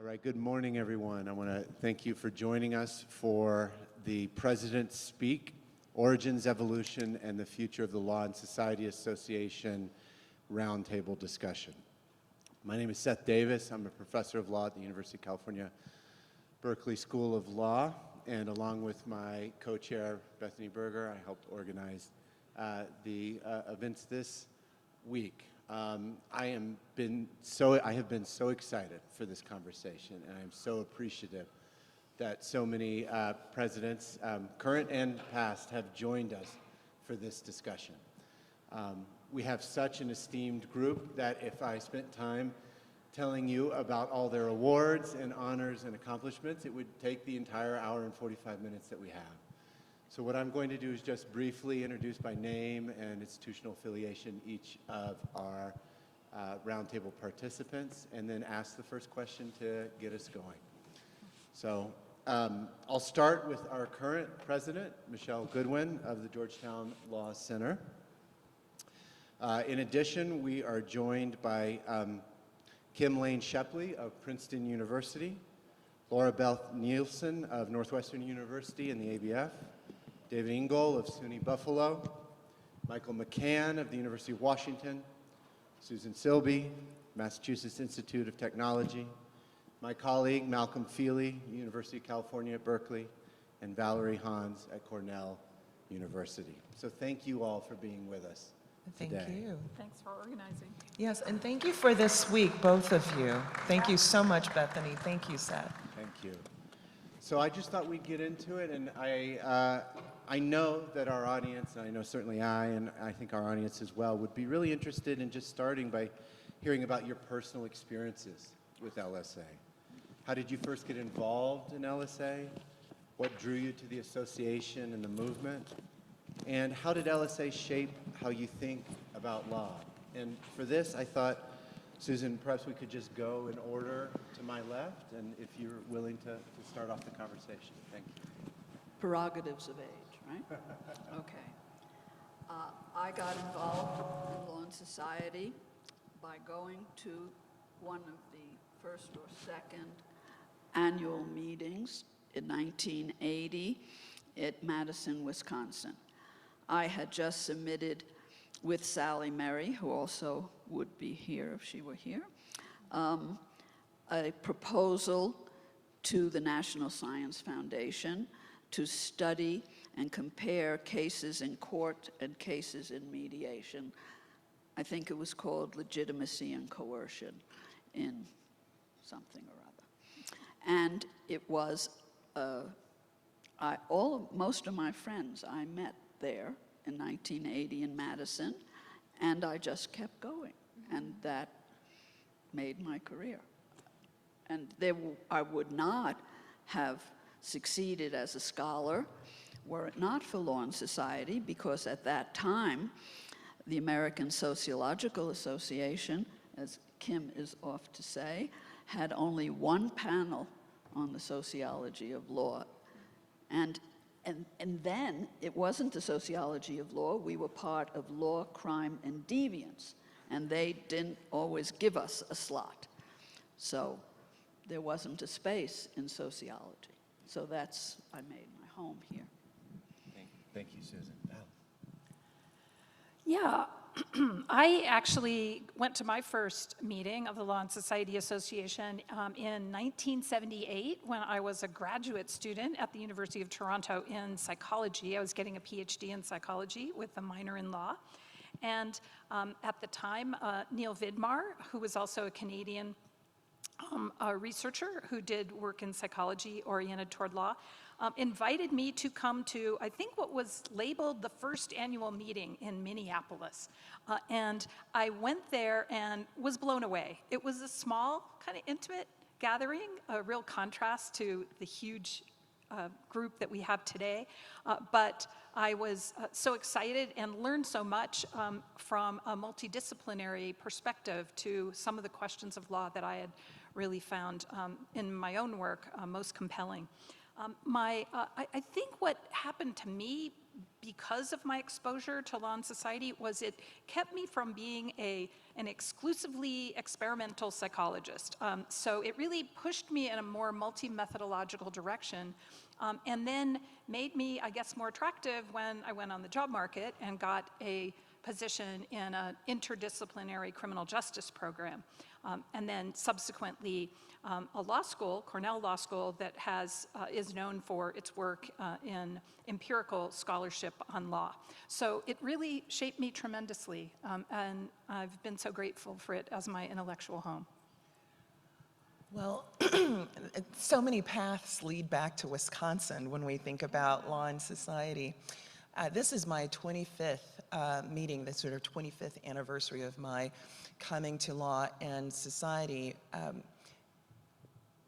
All right, good morning, everyone. I want to thank you for joining us for the President's Speak, Origins, Evolution, and the Future of the Law and Society Association roundtable discussion. My name is Seth Davis. I'm a professor of law at the University of California, Berkeley School of Law, and along with my co-chair, Bethany Berger, I helped organize the events this week. I have been so excited for this conversation, and I'm so appreciative that so many presidents, current and past, have joined us for this discussion. We have such an esteemed group that if I spent time telling you about all their awards and honors and accomplishments, it would take the entire hour and 45 minutes that we have. So what I'm going to do is just briefly introduce by name and institutional affiliation each of our roundtable participants, and then ask the first question to get us going. So I'll start with our current president, Michele Goodwin of the Georgetown Law Center. In addition, we are joined by Lane Scheppele of Princeton University, Beth Nielsen of Northwestern University and the ABF, David Engel of SUNY Buffalo, Michael McCann of the University of Washington, Susan Silbey, Massachusetts Institute of Technology, my colleague Malcolm Feeley, University of California at Berkeley, and Valerie Hans at Cornell University. So thank you all for being with us today. Thank you. Thanks for organizing. Yes, and thank you for this week, both of you. Thank you so much, Bethany. Thank you, Seth. Thank you. So I just thought we'd get into it, and I know that our audience, and I know certainly and I think our audience as well, would be really interested in just starting by hearing about your personal experiences with LSA. How did you first get involved in LSA? What drew you to the association and the movement? And how did LSA shape how you think about law? And for this, I thought, Susan, perhaps we could just go in order to my left, and if you're willing to start off the conversation. Thank you. Prerogatives of age, right? Okay. I got involved in Law and Society by going to one of the first or second annual meetings in 1980 at Madison, Wisconsin. I had just submitted with Sally Murray, who also would be here if she were here, a proposal to the National Science Foundation to study and compare cases in court and cases in mediation. I think it was called Legitimacy and Coercion in something or other. And it was, most of my friends I met there in 1980 in Madison, and I just kept going, and that made my career. And I would not have succeeded as a scholar were it not for Law and Society, because at that time, the American Sociological Association, as Kim is off to say, had only one panel on the sociology of law. And then it wasn't the sociology of law. We were part of Law, Crime, and Deviance, and they didn't always give us a slot. So there wasn't a space in sociology. So I made my home here. Thank you, Susan. Val. Yeah, I actually went to my first meeting of the Law and Society Association in 1978 when I was a graduate student at the University of Toronto in psychology. I was getting a PhD in psychology with a minor in law. And at the time, Neil Vidmar, who was also a Canadian researcher who did work in psychology oriented toward law, invited me to come to, I think, what was labeled the first annual meeting in Minneapolis. And I went there and was blown away. It was a small, kind of intimate gathering, a real contrast to the huge group that we have today. But I was so excited and learned so much from a multidisciplinary perspective to some of the questions of law that I had really found in my own work most compelling. I think what happened to me because of my exposure to law and society was it kept me from being an exclusively experimental psychologist. So it really pushed me in a more multi-methodological direction, and then made me, I guess, more attractive when I went on the job market and got a position in an interdisciplinary criminal justice program, and then subsequently a law school, Cornell Law School, that is known for its work in empirical scholarship on law. So it really shaped me tremendously, and I've been so grateful for it as my intellectual home. Well, so many paths lead back to Wisconsin when we think about law and society. This is my 25th meeting, the sort of 25th anniversary of my coming to law and society.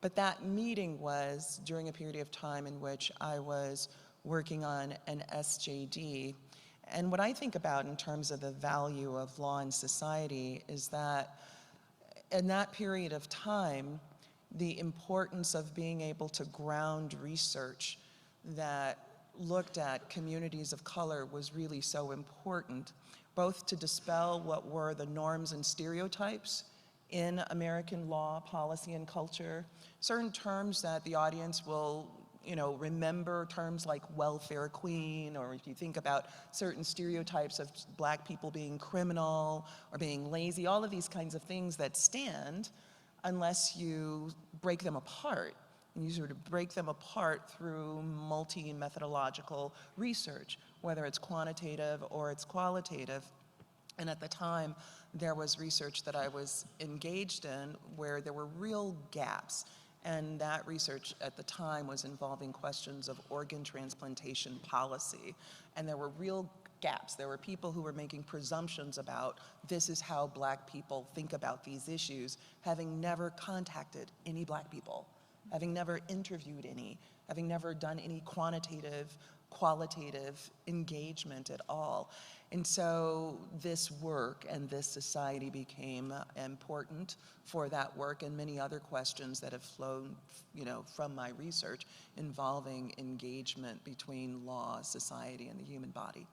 But that meeting was during a period of time in which I was working on an SJD. And what I think about in terms of the value of law and society is that in that period of time, the importance of being able to ground research that looked at communities of color was really so important, both to dispel what were the norms and stereotypes in American law, policy, and culture. Certain terms that the audience will, remember, terms like welfare queen, or if you think about certain stereotypes of black people being criminal or being lazy, all of these kinds of things that stand unless you break them apart. And you sort of break them apart through multi-methodological research, whether it's quantitative or it's qualitative. And at the time, there was research that I was engaged in where there were real gaps. And that research at the time was involving questions of organ transplantation policy. And there were real gaps. There were people who were making presumptions about this is how black people think about these issues, having never contacted any black people, having never interviewed any, having never done any quantitative, qualitative engagement at all. And so this work and this society became important for that work and many other questions that have flown, from my research involving engagement between law, society, and the human body.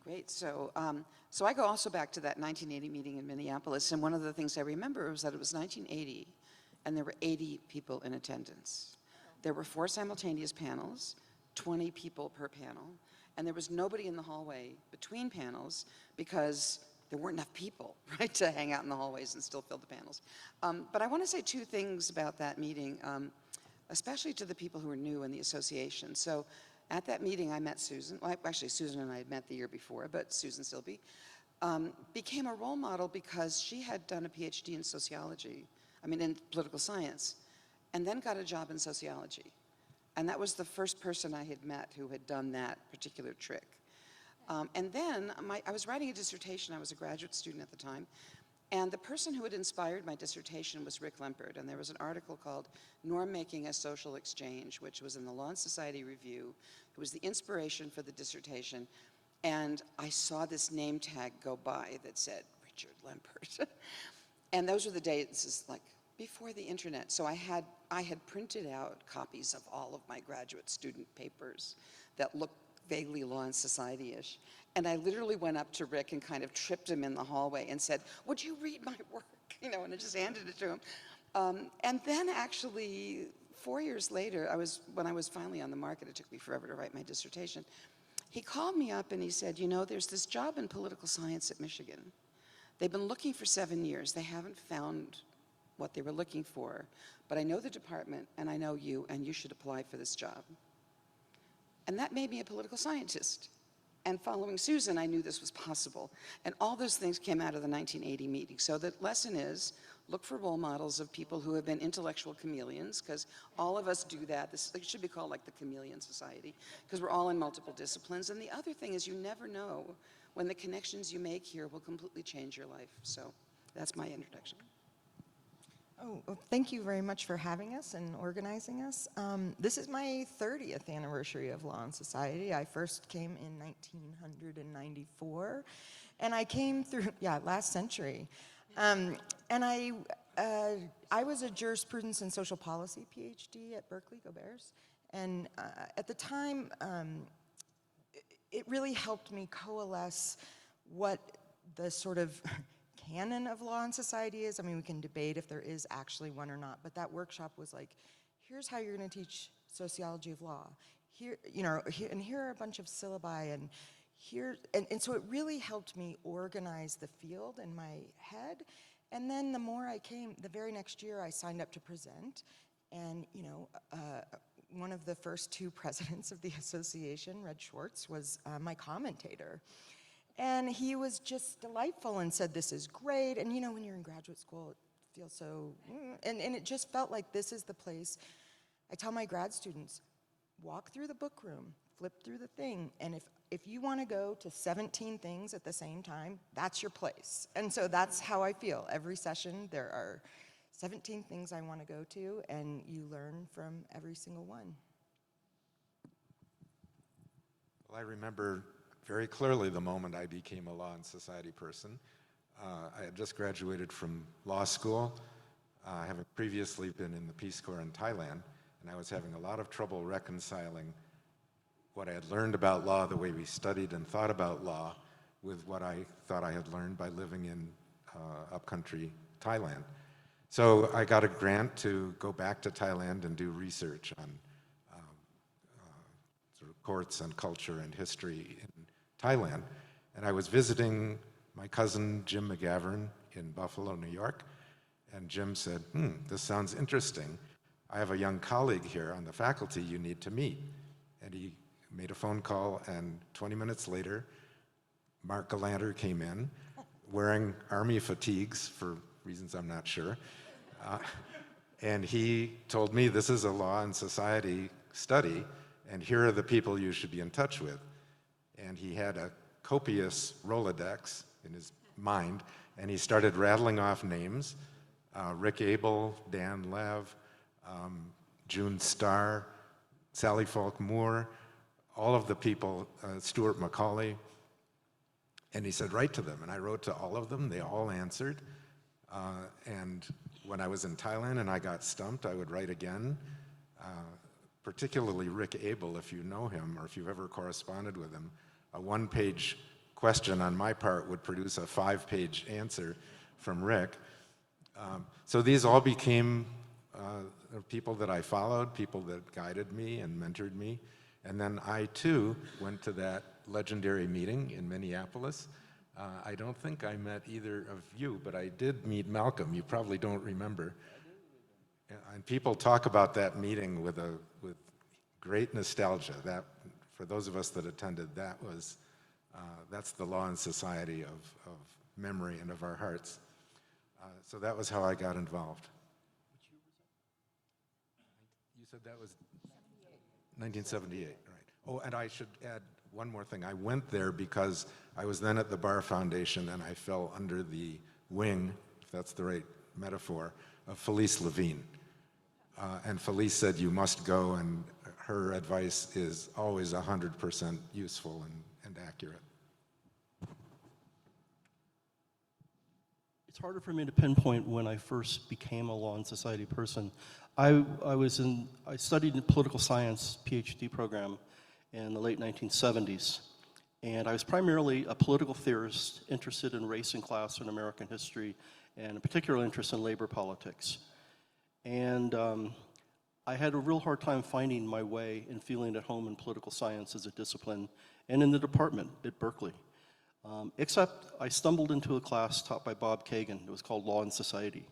Great. So I go also back to that 1980 meeting in Minneapolis, and one of the things I remember was that it was 1980, and there were 80 people in attendance. There were 4 simultaneous panels, 20 people per panel, and there was nobody in the hallway between panels because there weren't enough people, right, to hang out in the hallways and still fill the panels. But I want to say 2 things about that meeting, especially to the people who are new in the association. So at that meeting, I met Susan. Well, actually, Susan and I had met the year before, but Susan Silbey became a role model because she had done a PhD in sociology, in political science, and then got a job in sociology. And that was the first person I had met who had done that particular trick. And then I was writing a dissertation. I was a graduate student at the time. And the person who had inspired my dissertation was Rick Lempert. And there was an article called Norm Making as Social Exchange, which was in the Law and Society Review. It was the inspiration for the dissertation. And I saw this name tag go by that said, Richard Lempert. And those were the days, this is like before the internet. So I had printed out copies of all of my graduate student papers that looked vaguely law and society-ish. And I literally went up to Rick and kind of tripped him in the hallway and said, would you read my work? And I just handed it to him. And then actually, 4 years later, when I was finally on the market, it took me forever to write my dissertation, he called me up and he said, there's this job in political science at Michigan. They've been looking for 7 years. They haven't found what they were looking for. But I know the department, and I know you, and you should apply for this job. And that made me a political scientist. And following Susan, I knew this was possible. And all those things came out of the 1980 meeting. So the lesson is, look for role models of people who have been intellectual chameleons, because all of us do that. It should be called like the Chameleon Society, because we're all in multiple disciplines. And the other thing is you never know when the connections you make here will completely change your life. So that's my introduction. Oh, well, thank you very much for having us and organizing us. This is my 30th anniversary of Law and Society. I first came in 1994, and I came through, last century. And I was a jurisprudence and social policy PhD at Berkeley, go Bears. And at the time, it really helped me coalesce what the sort of canon of law and society is. I mean, we can debate if there is actually one or not, but that workshop was like, here's how you're going to teach sociology of law. Here, you know, here are a bunch of syllabi, and and so it really helped me organize the field in my head. And then the more I came, the very next year I signed up to present, and you know, one of the first 2 presidents of the association, Red Schwartz, was my commentator. And he was just delightful and said, this is great. And you know, when you're in graduate school, it feels so, and it just felt like this is the place. I tell my grad students, walk through the book room, flip through the thing, and if you want to go to 17 things at the same time, that's your place. And so that's how I feel. Every session, there are 17 things I want to go to, and you learn from every single one. Well, I remember very clearly the moment I became a law and society person. I had just graduated from law school, having previously been in the Peace Corps in Thailand, and I was having a lot of trouble reconciling what I had learned about law, the way we studied and thought about law, with what I thought I had learned by living in upcountry Thailand. So I got a grant to go back to Thailand and do research on sort of courts and culture and history in Thailand. And I was visiting my cousin Jim McGavern in Buffalo, New York, and Jim said, this sounds interesting. I have a young colleague here on the faculty you need to meet. And he made a phone call, and 20 minutes later, Mark Galanter came in wearing Army fatigues for reasons I'm not sure. And he told me, this is a law and society study, and here are the people you should be in touch with. And he had a copious Rolodex in his mind, and he started rattling off names, Rick Abel, Dan Lev, June Starr, Sally Falk Moore, all of the people, Stuart Macaulay, and he said, write to them. And I wrote to all of them. They all answered. And when I was in Thailand and I got stumped, I would write again, particularly Rick Abel, if you know him or if you've ever corresponded with him. A 1-page question on my part would produce a 5-page answer from Rick. So these all became people that I followed, people that guided me and mentored me. And then I, too, went to that legendary meeting in Minneapolis. I don't think I met either of you, but I did meet Malcolm. You probably don't remember. And people talk about that meeting with great nostalgia. That, for those of us that attended, that's the law and society of memory and of our hearts. So that was how I got involved. You said that was 1978, right. Oh, and I should add one more thing. I went there because I was then at the Bar Foundation and I fell under the wing, if that's the right metaphor, of Felice Levine. And Felice said, you must go, and her advice is always 100% useful and accurate. It's harder for me to pinpoint when I first became a law and society person. I studied in political science PhD program in the late 1970s, and I was primarily a political theorist interested in race and class and American history, and a particular interest in labor politics. And I had a real hard time finding my way and feeling at home in political science as a discipline and in the department at Berkeley. Except I stumbled into a class taught by Bob Kagan. It was called Law and Society.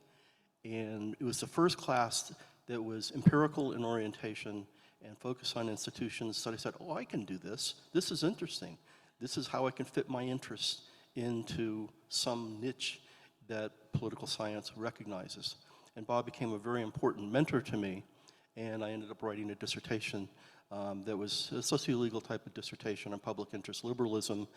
And it was the first class that was empirical in orientation and focused on institutions. So I said, oh, I can do this. This is interesting. This is how I can fit my interest into some niche that political science recognizes. And Bob became a very important mentor to me, and I ended up writing a dissertation that was a socio-legal type of dissertation on public interest liberalism.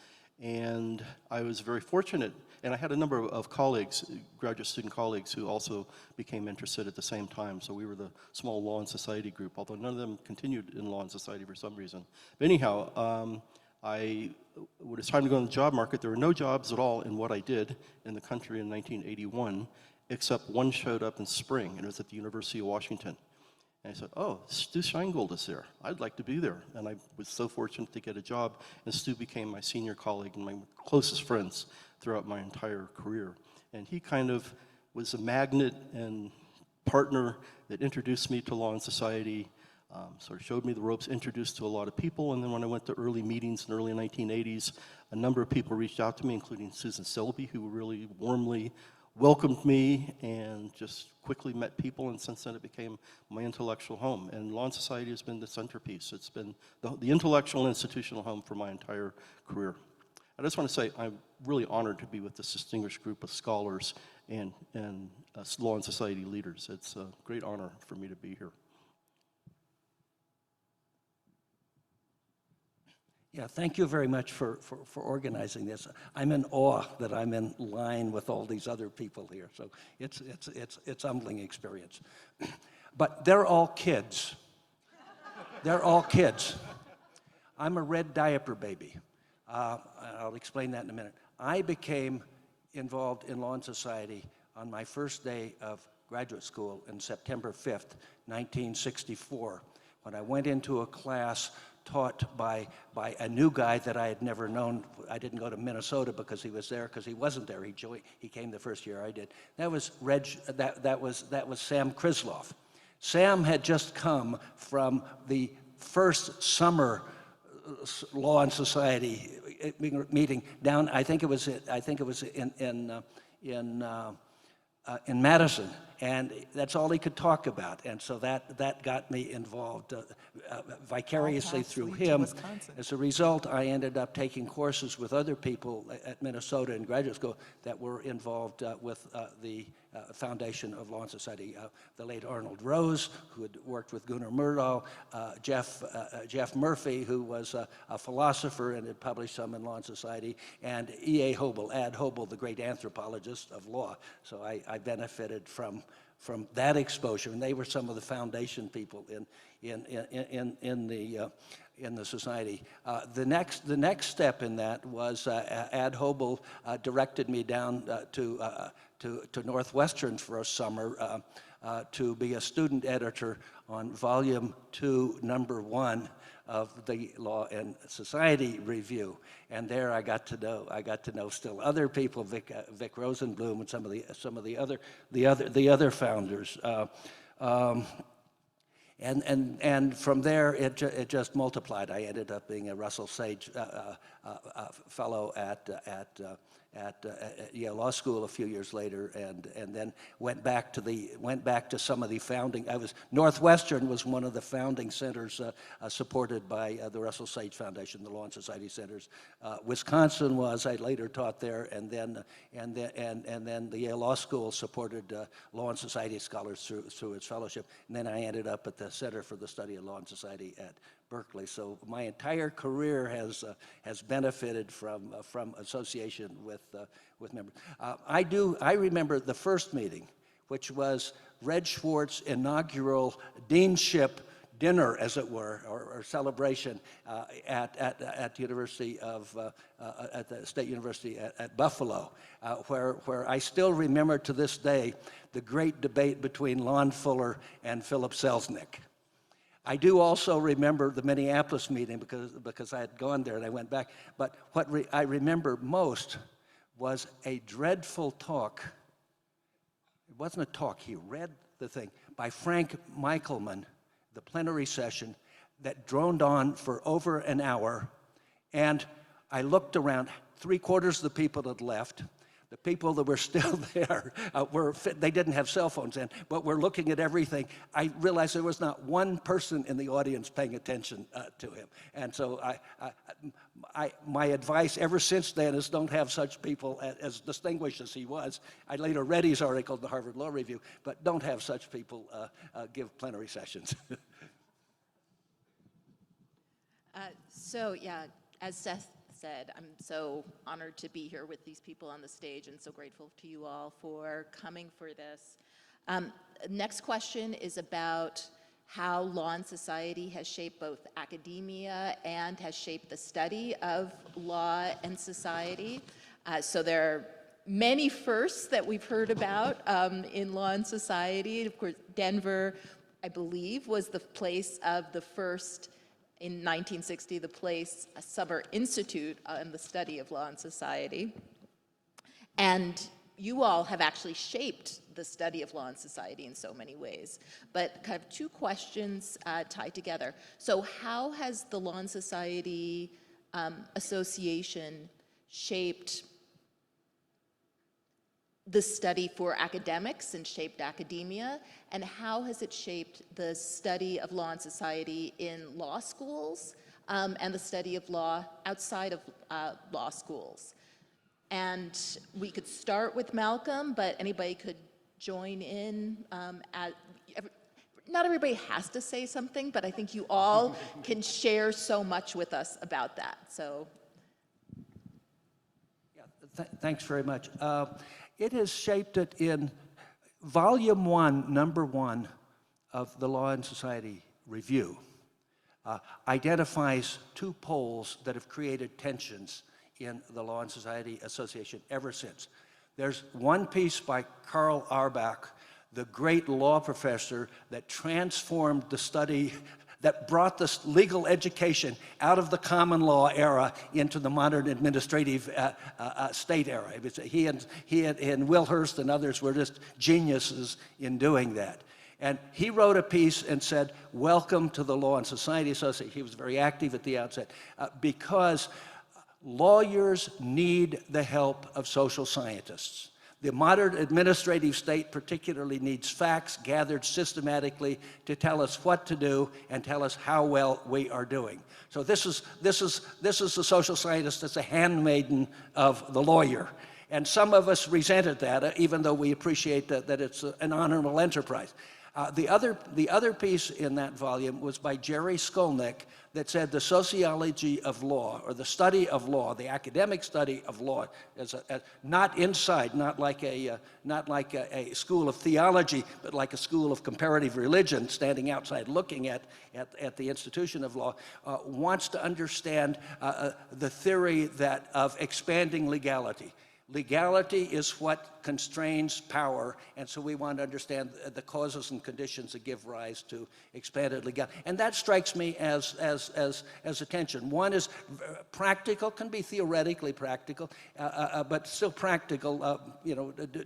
And I was very fortunate, and I had a number of colleagues, graduate student colleagues, who also became interested at the same time. So we were the small law and society group, although none of them continued in law and society for some reason. But anyhow, when it was time to go on the job market, there were no jobs at all in what I did in the country in 1981, except one showed up in spring, and it was at the University of Washington. And I said, oh, Stu Scheingold is there. I'd like to be there. And I was so fortunate to get a job, and Stu became my senior colleague and my closest friends throughout my entire career. And he kind of was a magnet and partner that introduced me to Law and Society, sort of showed me the ropes, introduced to a lot of people. And then when I went to early meetings in the early 1980s, a number of people reached out to me, including Susan Silbey, who really warmly welcomed me and just quickly met people, and since then it became my intellectual home. And Law and Society has been the centerpiece. It's been the intellectual and institutional home for my entire career. I just want to say I'm really honored to be with this distinguished group of scholars and Law and Society leaders. It's a great honor for me to be here. Yeah, thank you very much for organizing this. I'm in awe that I'm in line with all these other people here, so it's humbling experience. But they're all kids. They're all kids. I'm a red diaper baby. I'll explain that in a minute. I became involved in Law and Society on my first day of graduate school on September 5th, 1964, when I went into a class taught by a new guy that I had never known. I didn't go to Minnesota because he was there, because he wasn't there. He came the first year I did. That was Sam Krisloff. Sam had just come from the first summer Law and Society meeting down. I think it was in Madison, and that's all he could talk about. And so that got me involved vicariously through him. As a result, I ended up taking courses with other people at Minnesota in graduate school that were involved with the foundation of Law and Society. The late Arnold Rose, who had worked with Gunnar Myrdal, Jeff Murphy, who was a philosopher and had published some in Law and Society, and E.A. Hobel, Ad Hobel, the great anthropologist of law. So I benefited from that exposure, and they were some of the foundation people in the society. The next step in that was Ad Hobel directed me down to Northwestern for a summer to be a student editor on Volume 2, Number 1 of the Law and Society Review, and there I got to know still other people, Vic Rosenblum and some of the other founders, and from there it just multiplied. I ended up being a Russell Sage fellow at Yale Law School a few years later, and then went back to some of the founding. Northwestern was one of the founding centers supported by the Russell Sage Foundation, the Law and Society Centers. Wisconsin was. I later taught there, and then the Yale Law School supported Law and Society scholars through its fellowship. And then I ended up at the Center for the Study of Law and Society at Berkeley. So my entire career has benefited from association with members. I remember the first meeting, which was Red Schwartz's inaugural deanship dinner, as it were, or celebration at the State University at Buffalo, where I still remember to this day the great debate between Lon Fuller and Philip Selznick. I do also remember the Minneapolis meeting because I had gone there and I went back. But what I remember most was a dreadful talk. It wasn't a talk, he read the thing, by Frank Michelman, the plenary session, that droned on for over an hour. And I looked around, 3/4 of the people had left. The people that were still there they didn't have cell phones then, but were looking at everything. I realized there was not one person in the audience paying attention to him. And so my advice ever since then is don't have such people as distinguished as he was. I later read his article in the Harvard Law Review, but don't have such people give plenary sessions. So yeah, as Seth said, I'm so honored to be here with these people on the stage and so grateful to you all for coming for this. Next question is about how Law and Society has shaped both academia and has shaped the study of law and society. So there are many firsts that we've heard about in Law and Society. Of course, Denver I believe, was the place of the first, in 1960, the place, a summer institute on the study of law and society. And you all have actually shaped the study of law and society in so many ways. But kind of two questions tied together. So how has the Law and Society Association shaped the study for academics and shaped academia? And how has it shaped the study of law and society in law schools and the study of law outside of law schools? And we could start with Malcolm, but anybody could join in. Not everybody has to say something, but I think you all can share so much with us about that. So, Yeah, thanks very much. It has shaped it in Volume 1, Number 1 of the Law and Society Review. Identifies two poles that have created tensions in the Law and Society Association ever since. There's one piece by Karl Auerbach, the great law professor that transformed the study, that brought this legal education out of the common law era into the modern administrative state era. He and Wilhurst and others were just geniuses in doing that. And he wrote a piece and said, welcome to the Law and Society Association. He was very active at the outset because lawyers need the help of social scientists. The modern administrative state particularly needs facts gathered systematically to tell us what to do and tell us how well we are doing. So this is the social scientist that's a handmaiden of the lawyer. And some of us resented that, even though we appreciate that it's an honorable enterprise. The other piece in that volume was by Jerry Skolnick that said the sociology of law, or the study of law, the academic study of law, not inside, not like a school of theology, but like a school of comparative religion, standing outside looking at the institution of law, wants to understand the theory of expanding legality. Legality is what constrains power, and so we want to understand the causes and conditions that give rise to expanded legality. And that strikes me as a tension. One is practical, can be theoretically practical, but still practical,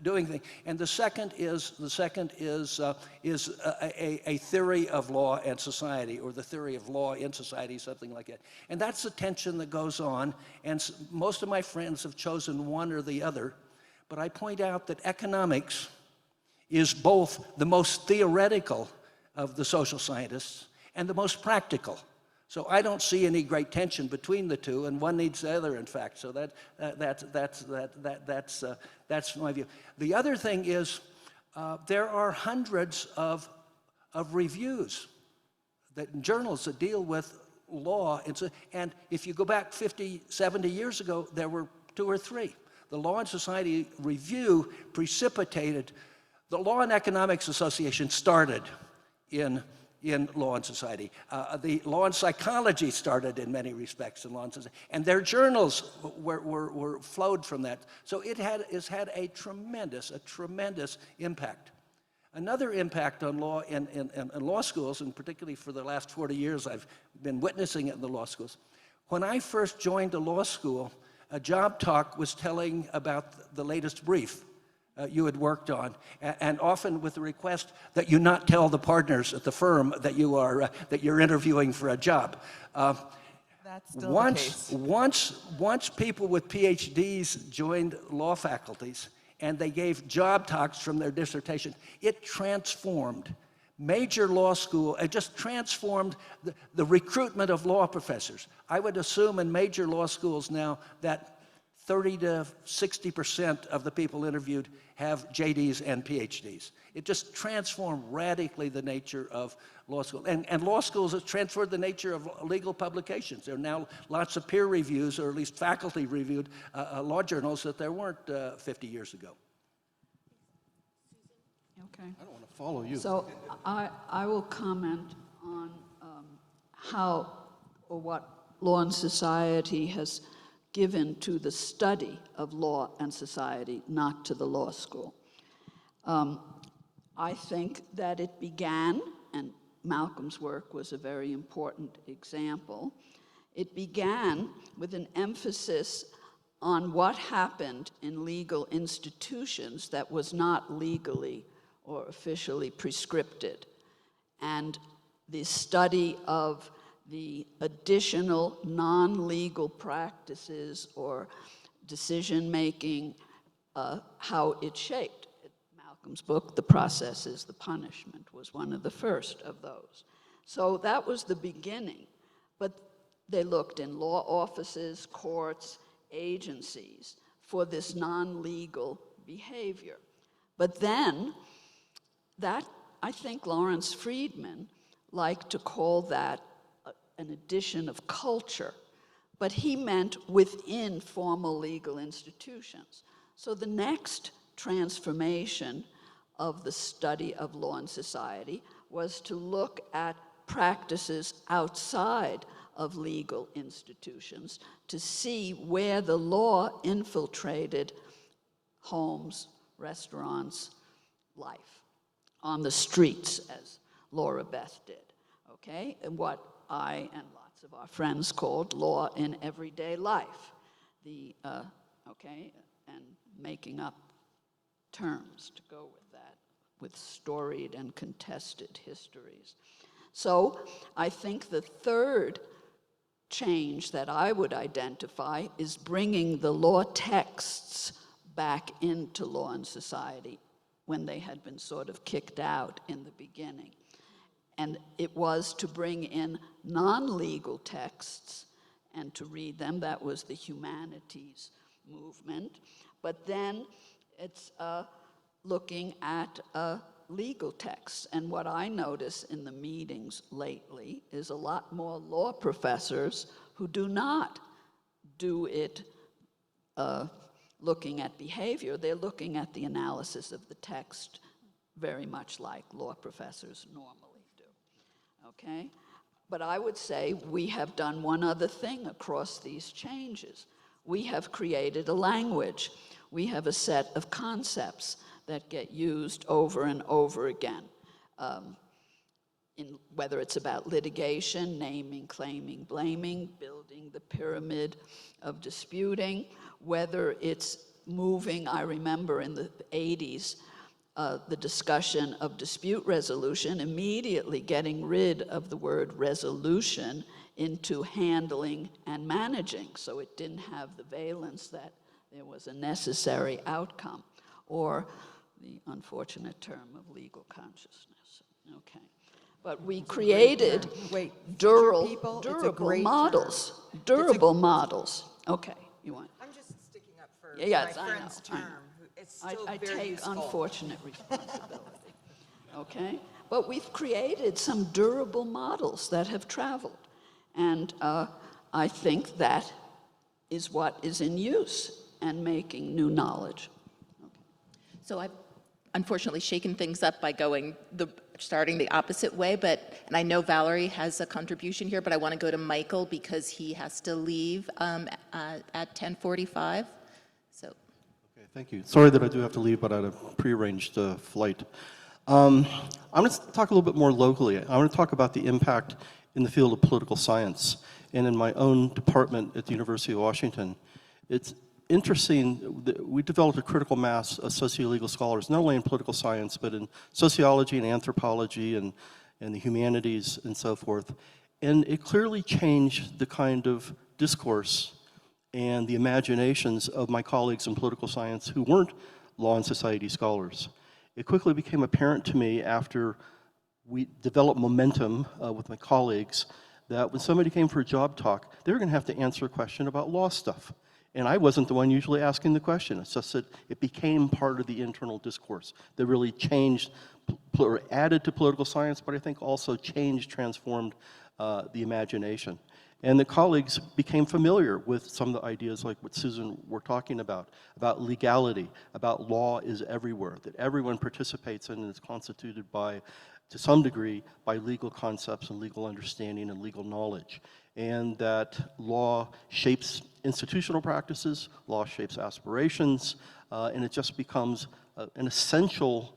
doing things. And the second is a theory of law and society, or the theory of law in society, something like that. And that's the tension that goes on, and most of my friends have chosen one or the other, but I point out that economics is both the most theoretical of the social scientists and the most practical. So I don't see any great tension between the two, and one needs the other, in fact. So that's my view. The other thing is there are hundreds of reviews, journals that deal with law, and if you go back 50, 70 years ago, there were 2 or 3. The Law and Society Review precipitated, the Law and Economics Association started in Law and Society. The Law and Psychology started in many respects in Law and Society. And their journals were flowed from that. So it has had a tremendous impact. Another impact on law in law schools, and particularly for the last 40 years I've been witnessing it in the law schools. When I first joined a law school, a job talk was telling about the latest brief you had worked on, and often with the request that you not tell the partners at the firm that you're interviewing for a job. That's still the case. Once people with PhDs joined law faculties and they gave job talks from their dissertation, it transformed major law school. It just transformed the recruitment of law professors. I would assume in major law schools now that 30 to 60% of the people interviewed have JDs and PhDs. It just transformed radically the nature of law school. And law schools have transferred the nature of legal publications. There are now lots of peer reviews, or at least faculty-reviewed law journals that there weren't 50 years ago. Okay. I don't want to follow you. So I will comment on how or what Law and Society has given to the study of law and society, not to the law school. I think that it began, and Malcolm's work was a very important example. It began with an emphasis on what happened in legal institutions that was not legally or officially prescripted, and the study of the additional non-legal practices or decision-making, how it shaped. Malcolm's book, The Process is the Punishment, was one of the first of those. So that was the beginning. But they looked in law offices, courts, agencies for this non-legal behavior. But then, that, I think Lawrence Friedman liked to call that an addition of culture, but he meant within formal legal institutions. So the next transformation of the study of law and society was to look at practices outside of legal institutions to see where the law infiltrated homes, restaurants, life, on the streets, as Laura Beth did, okay? And what I and lots of our friends called law in everyday life, okay, and making up terms to go with that, with storied and contested histories. So I think the third change that I would identify is bringing the law texts back into law and society when they had been sort of kicked out in the beginning. And it was to bring in non-legal texts and to read them. That was the humanities movement. But then it's looking at legal texts. And what I notice in the meetings lately is a lot more law professors who do not do it looking at behavior. They're looking at the analysis of the text very much like law professors normally do, okay? But I would say we have done one other thing across these changes. We have created a language. We have a set of concepts that get used over and over again, in whether it's about litigation, naming, claiming, blaming, building the pyramid of disputing, whether it's moving, I remember in the 80s, the discussion of dispute resolution, immediately getting rid of the word resolution into handling and managing, so it didn't have the valence that there was a necessary outcome, or the unfortunate term of legal consciousness. Okay. But we created durable models. Durable models. Okay, you want? I'm just sticking up for Yes, my I friend's know, term. It's still I very take useful. unfortunate responsibility. Okay? But we've created some durable models that have traveled. And I think that is what is in use and making new knowledge. Okay. So I've unfortunately shaken things up by starting the opposite way, and I know Valerie has a contribution here, but I want to go to Michael because he has to leave at 10:45. So. Okay, thank you. Sorry that I do have to leave, but I had a prearranged flight. I'm going to talk a little bit more locally. I want to talk about the impact in the field of political science and in my own department at the University of Washington. It's interesting that we developed a critical mass of socio-legal scholars, not only in political science, but in sociology and anthropology and the humanities and so forth. And it clearly changed the kind of discourse and the imaginations of my colleagues in political science who weren't law and society scholars. It quickly became apparent to me after we developed momentum with my colleagues that when somebody came for a job talk, they were going to have to answer a question about law stuff. And I wasn't the one usually asking the question. It's just that it became part of the internal discourse that really changed or added to political science, but I think also changed, transformed the imagination. And the colleagues became familiar with some of the ideas like what Susan were talking about legality, about law is everywhere, that everyone participates in and is constituted by, to some degree, by legal concepts and legal understanding and legal knowledge. And that law shapes institutional practices, law shapes aspirations, and it just becomes an essential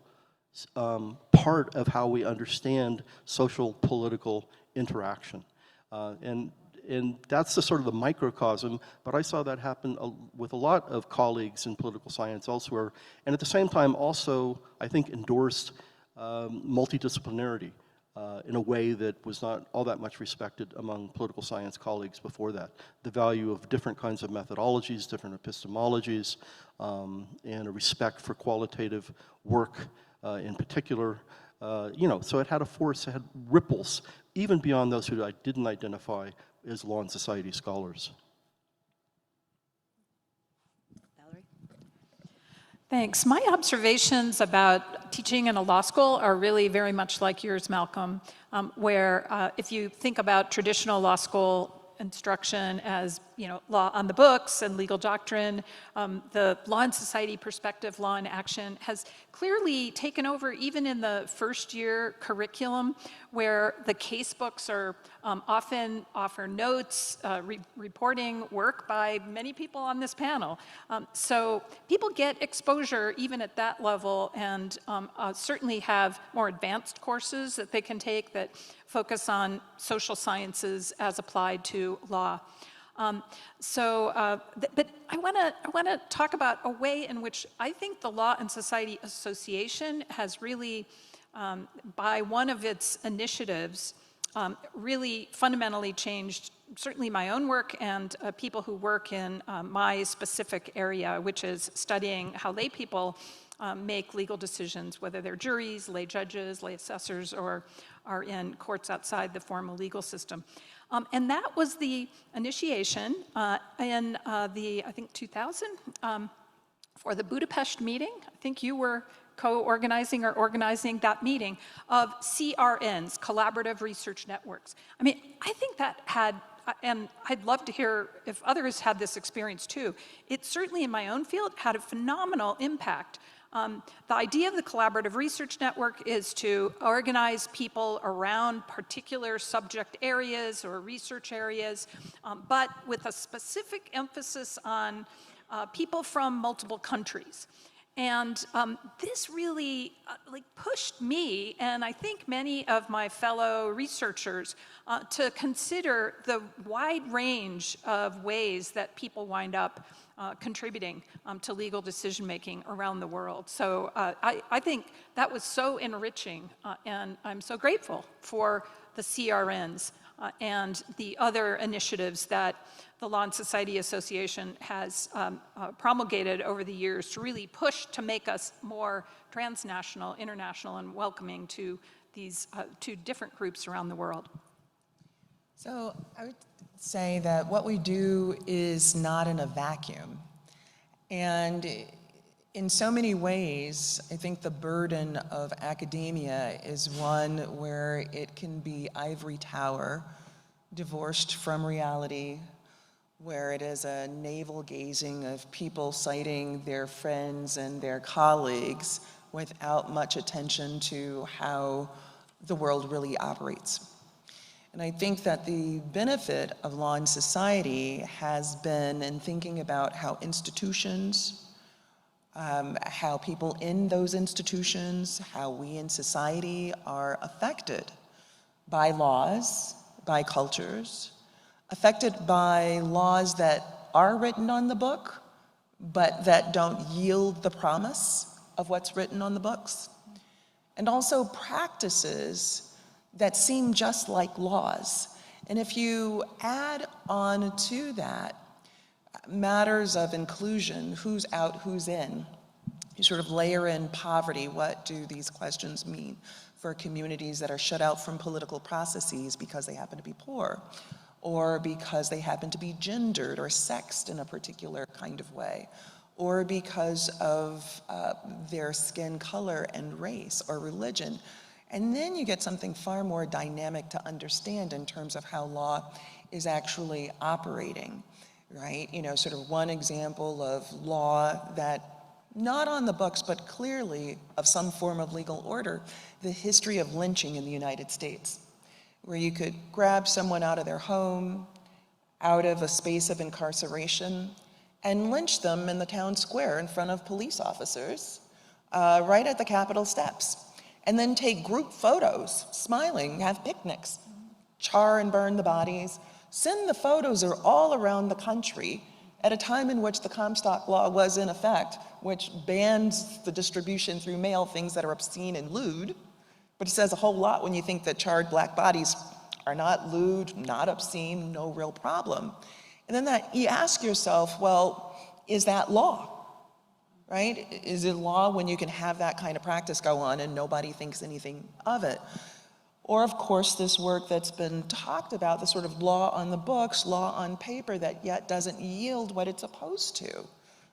part of how we understand social political interaction. And that's the sort of the microcosm, but I saw that happen with a lot of colleagues in political science elsewhere, and at the same time also, I think, endorsed multidisciplinarity in a way that was not all that much respected among political science colleagues before that. The value of different kinds of methodologies, different epistemologies, and a respect for qualitative work in particular. So it had a force, it had ripples, even beyond those who I didn't identify as law and society scholars. Valerie? Thanks. My observations about teaching in a law school are really very much like yours, Malcolm, where if you think about traditional law school instruction as, law on the books and legal doctrine, the law and society perspective, law and action, has clearly taken over even in the first year curriculum, where the case books are often offer notes, reporting work by many people on this panel. So people get exposure even at that level, and certainly have more advanced courses that they can take that focus on social sciences as applied to law. But I want to talk about a way in which I think the Law and Society Association has really, by one of its initiatives, really fundamentally changed certainly my own work and people who work in my specific area, which is studying how lay people make legal decisions, whether they're juries, lay judges, lay assessors, or are in courts outside the formal legal system. And that was the initiation in I think 2000, for the Budapest meeting. I think you were co-organizing or organizing that meeting of CRNs, Collaborative Research Networks. I mean, I think that had, and I'd love to hear if others had this experience too, it certainly in my own field had a phenomenal impact. The idea of the Collaborative Research Network is to organize people around particular subject areas or research areas, but with a specific emphasis on people from multiple countries. And this really pushed me, and I think many of my fellow researchers, to consider the wide range of ways that people wind up contributing to legal decision-making around the world. So I think that was so enriching, and I'm so grateful for the CRNs and the other initiatives that the Law and Society Association has promulgated over the years to really push to make us more transnational, international, and welcoming to these two different groups around the world. So I would say that what we do is not in a vacuum. And in so many ways, I think the burden of academia is one where it can be ivory tower, divorced from reality, where it is a navel-gazing of people citing their friends and their colleagues without much attention to how the world really operates. And I think that the benefit of Law and Society has been in thinking about how institutions, how people in those institutions, how we in society are affected by laws, by cultures, affected by laws that are written on the book, but that don't yield the promise of what's written on the books, and also practices that seem just like laws. And if you add on to that matters of inclusion, who's out, who's in, you sort of layer in poverty. What do these questions mean for communities that are shut out from political processes because they happen to be poor, or because they happen to be gendered or sexed in a particular kind of way, or because of their skin color and race or religion? And then you get something far more dynamic to understand in terms of how law is actually operating, right? Sort of one example of law that, not on the books, but clearly of some form of legal order, the history of lynching in the United States, where you could grab someone out of their home, out of a space of incarceration, and lynch them in the town square in front of police officers, right at the Capitol steps. and then take group photos, smiling, have picnics, char and burn the bodies, send the photos all around the country at a time in which the Comstock Law was in effect, which bans the distribution through mail things that are obscene and lewd, but it says a whole lot when you think that charred black bodies are not lewd, not obscene, no real problem. And then that you ask yourself, well, is that law? Right? Is it law when you can have that kind of practice go on and nobody thinks anything of it? Or, of course, this work that's been talked about, the sort of law on the books, law on paper that yet doesn't yield what it's supposed to.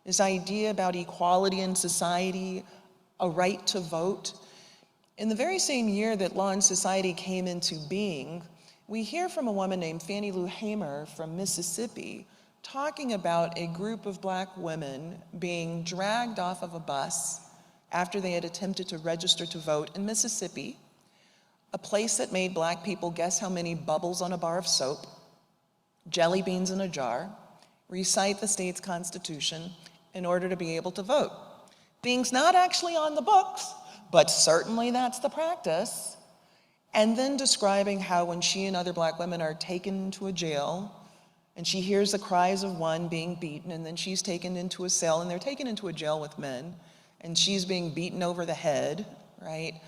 This idea about equality in society, a right to vote. In the very same year that Law and Society came into being, we hear from a woman named Fannie Lou Hamer from Mississippi talking about a group of black women being dragged off of a bus after they had attempted to register to vote in Mississippi, a place that made black people guess how many bubbles on a bar of soap, jelly beans in a jar, recite the state's constitution in order to be able to vote. Things not actually on the books, but certainly that's the practice. And then describing how when she and other black women are taken to a jail, and she hears the cries of one being beaten, and then she's taken into a cell, and they're taken into a jail with men, and she's being beaten over the head, right?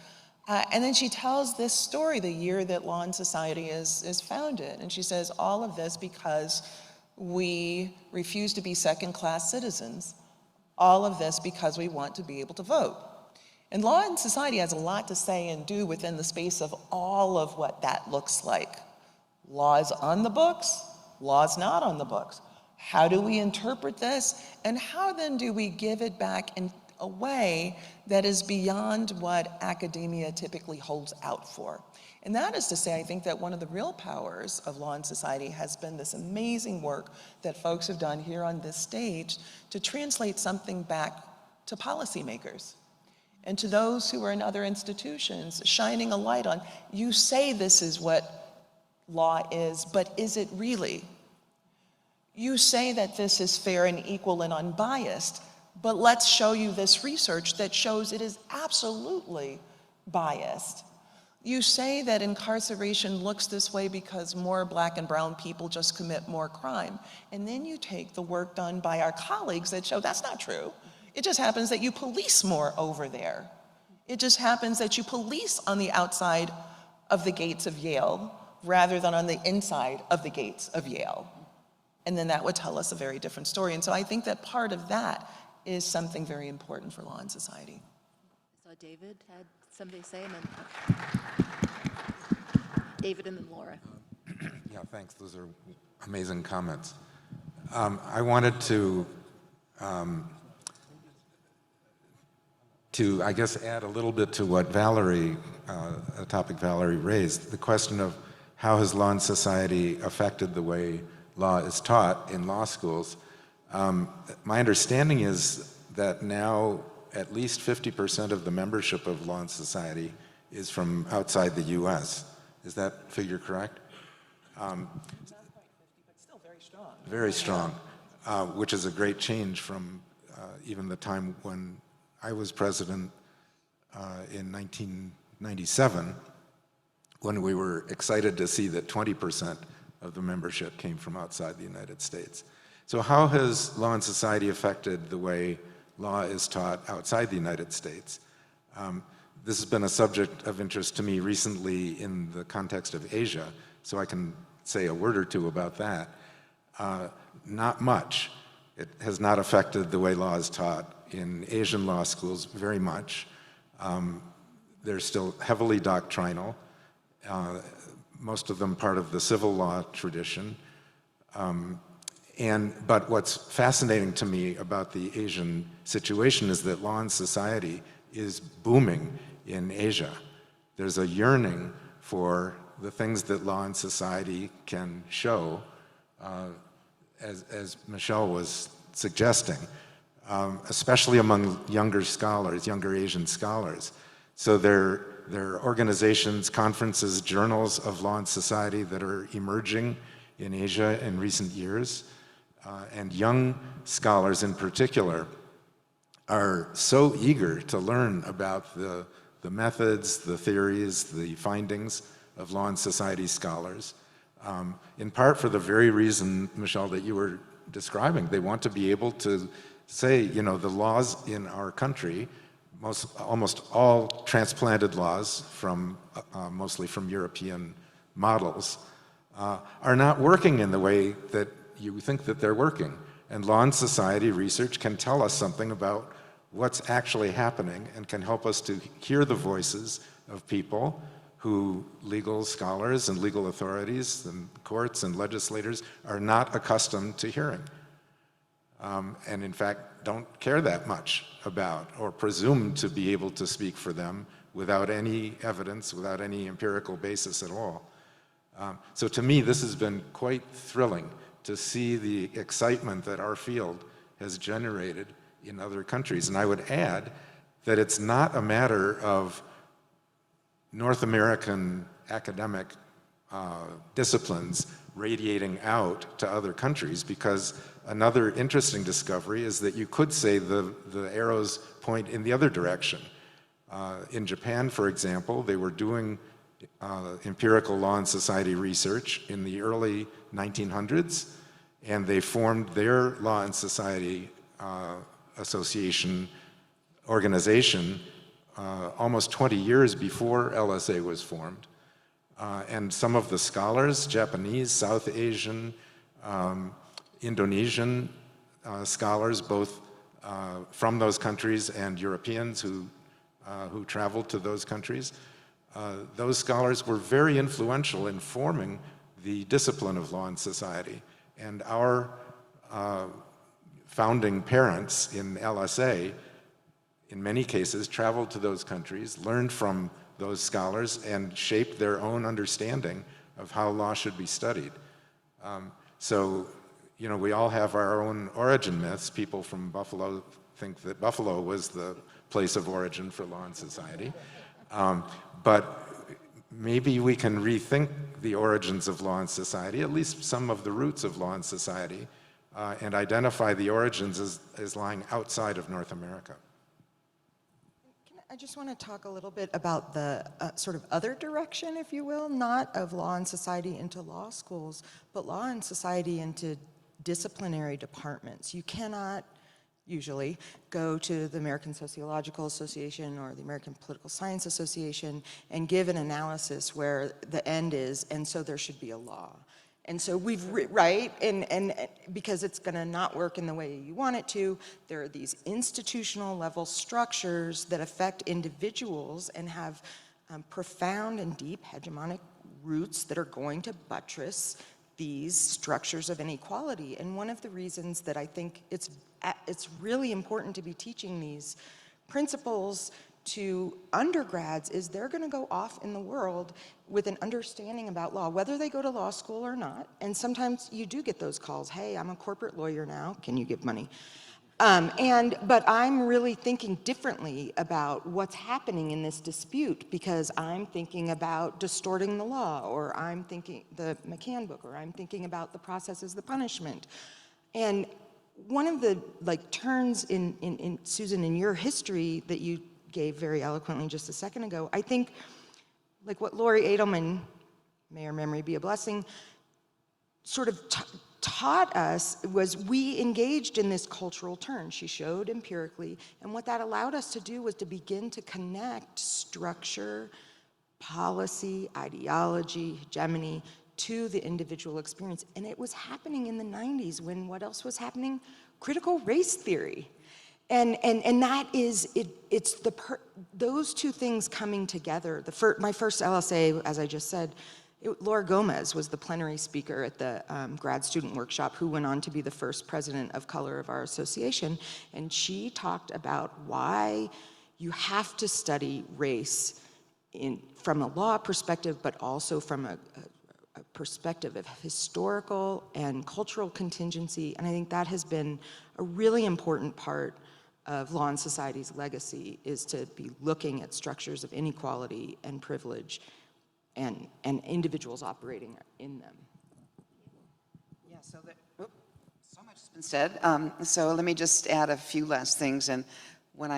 And then she tells this story the year that Law and Society is founded. And she says, all of this because we refuse to be second-class citizens. All of this because we want to be able to vote. And Law and Society has a lot to say and do within the space of all of what that looks like. Laws on the books, laws not on the books. How do we interpret this? And how then do we give it back in a way that is beyond what academia typically holds out for? And that is to say, I think that one of the real powers of Law and Society has been this amazing work that folks have done here on this stage to translate something back to policymakers and to those who are in other institutions, shining a light on, you say this is what law is, but is it really? You say that this is fair and equal and unbiased, but let's show you this research that shows it is absolutely biased. You say that incarceration looks this way because more black and brown people just commit more crime. And then you take the work done by our colleagues that show that's not true. It just happens that you police more over there. It just happens that you police on the outside of the gates of Yale rather than on the inside of the gates of Yale. And then that would tell us a very different story. And so I think that part of that is something very important for Law and Society. I saw David had something to say, and then David and then Laura. Yeah, thanks. Those are amazing comments. I wanted to, I guess, add a little bit to what Valerie, a topic Valerie raised, the question of how has Law and Society affected the way law is taught in law schools. My understanding is that now at least 50% of the membership of Law and Society is from outside the US. Is that figure correct? Not quite 50, but still very strong. Very strong, which is a great change from even the time when I was president in 1997, when we were excited to see that 20% of the membership came from outside the United States. So how has Law and Society affected the way law is taught outside the United States? This has been a subject of interest to me recently in the context of Asia, so I can say a word or two about that. Not much. It has not affected the way law is taught in Asian law schools very much. They're still heavily doctrinal, most of them part of the civil law tradition. But what's fascinating to me about the Asian situation is that Law and Society is booming in Asia. There's a yearning for the things that Law and Society can show, as Michele was suggesting, especially among younger scholars, younger Asian scholars. So there are organizations, conferences, journals of Law and Society that are emerging in Asia in recent years. And young scholars in particular are so eager to learn about the the methods, the theories, the findings of law and society scholars, in part for the very reason, Michele, that you were describing. They want to be able to say, you know, the laws in our country, almost all transplanted laws from mostly from European models, are not working in the way that you think that they're working. And law and society research can tell us something about what's actually happening and can help us to hear the voices of people who legal scholars and legal authorities and courts and legislators are not accustomed to hearing. And in fact, don't care that much about or presume to be able to speak for them without any evidence, without any empirical basis at all. So to me, this has been quite thrilling to see the excitement that our field has generated in other countries. And I would add that it's not a matter of North American academic disciplines radiating out to other countries, because another interesting discovery is that you could say the arrows point in the other direction. In Japan, for example, they were doing empirical law and society research in the early 1900s, and they formed their law and society association organization almost 20 years before LSA was formed. And some of the scholars, Japanese, South Asian, Indonesian scholars, both from those countries, and Europeans who traveled to those countries, those scholars were very influential in forming the discipline of law and society. And our founding parents in LSA, in many cases, traveled to those countries, learned from those scholars, and shaped their own understanding of how law should be studied. So, you know, we all have our own origin myths. People from Buffalo think that Buffalo was the place of origin for law and society. But maybe we can rethink the origins of law and society, at least some of the roots of law and society, and identify the origins as lying outside of North America. I just want to talk a little bit about the sort of other direction, if you will, not of law and society into law schools, but law and society into disciplinary departments. You cannot usually go to the American Sociological Association or the American Political Science Association and give an analysis where the end is, and so there should be a law. And so we've, right, and because it's gonna not work in the way you want it to, there are these institutional level structures that affect individuals and have profound and deep hegemonic roots that are going to buttress these structures of inequality. And one of the reasons that I think it's really important to be teaching these principles to undergrads is they're going to go off in the world with an understanding about law, whether they go to law school or not. And sometimes you do get those calls, hey, I'm a corporate lawyer now, can you give money? But I'm really thinking differently about what's happening in this dispute, because I'm thinking about distorting the law, or I'm thinking the McCann book, or I'm thinking about the process as the punishment. And one of the turns in Susan, in your history that you gave very eloquently just a second ago, I think like what Lori Edelman, may her memory be a blessing, sort of taught us was we engaged in this cultural turn. She showed empirically, and what that allowed us to do was to begin to connect structure, policy, ideology, hegemony to the individual experience. And it was happening in the 90s when what else was happening? Critical race theory. And that is, it's those two things coming together. My first LSA, as I just said, Laura Gomez was the plenary speaker at the grad student workshop, who went on to be the first president of color of our association. And she talked about why you have to study race from a law perspective, but also from a perspective of historical and cultural contingency. And I think that has been a really important part of law and society's legacy, is to be looking at structures of inequality and privilege and individuals operating in them. Yeah, so much has been said. So let me just add a few last things. And when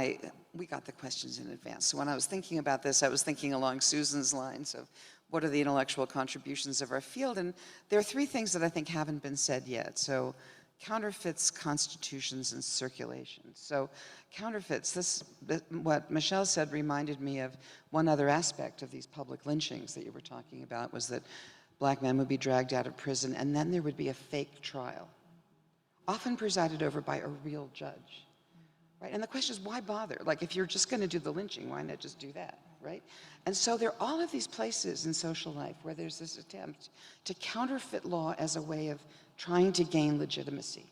we got the questions in advance. So when I was thinking about this, I was thinking along Susan's lines of what are the intellectual contributions of our field? And there are three things that I think haven't been said yet. So counterfeits, constitutions, and circulation. So counterfeits, what Michele said reminded me of one other aspect of these public lynchings that you were talking about, was that black men would be dragged out of prison and then there would be a fake trial, often presided over by a real judge, right? And the question is, why bother? Like, if you're just going to do the lynching, why not just do that, right? And so there are all of these places in social life where there's this attempt to counterfeit law as a way of trying to gain legitimacy,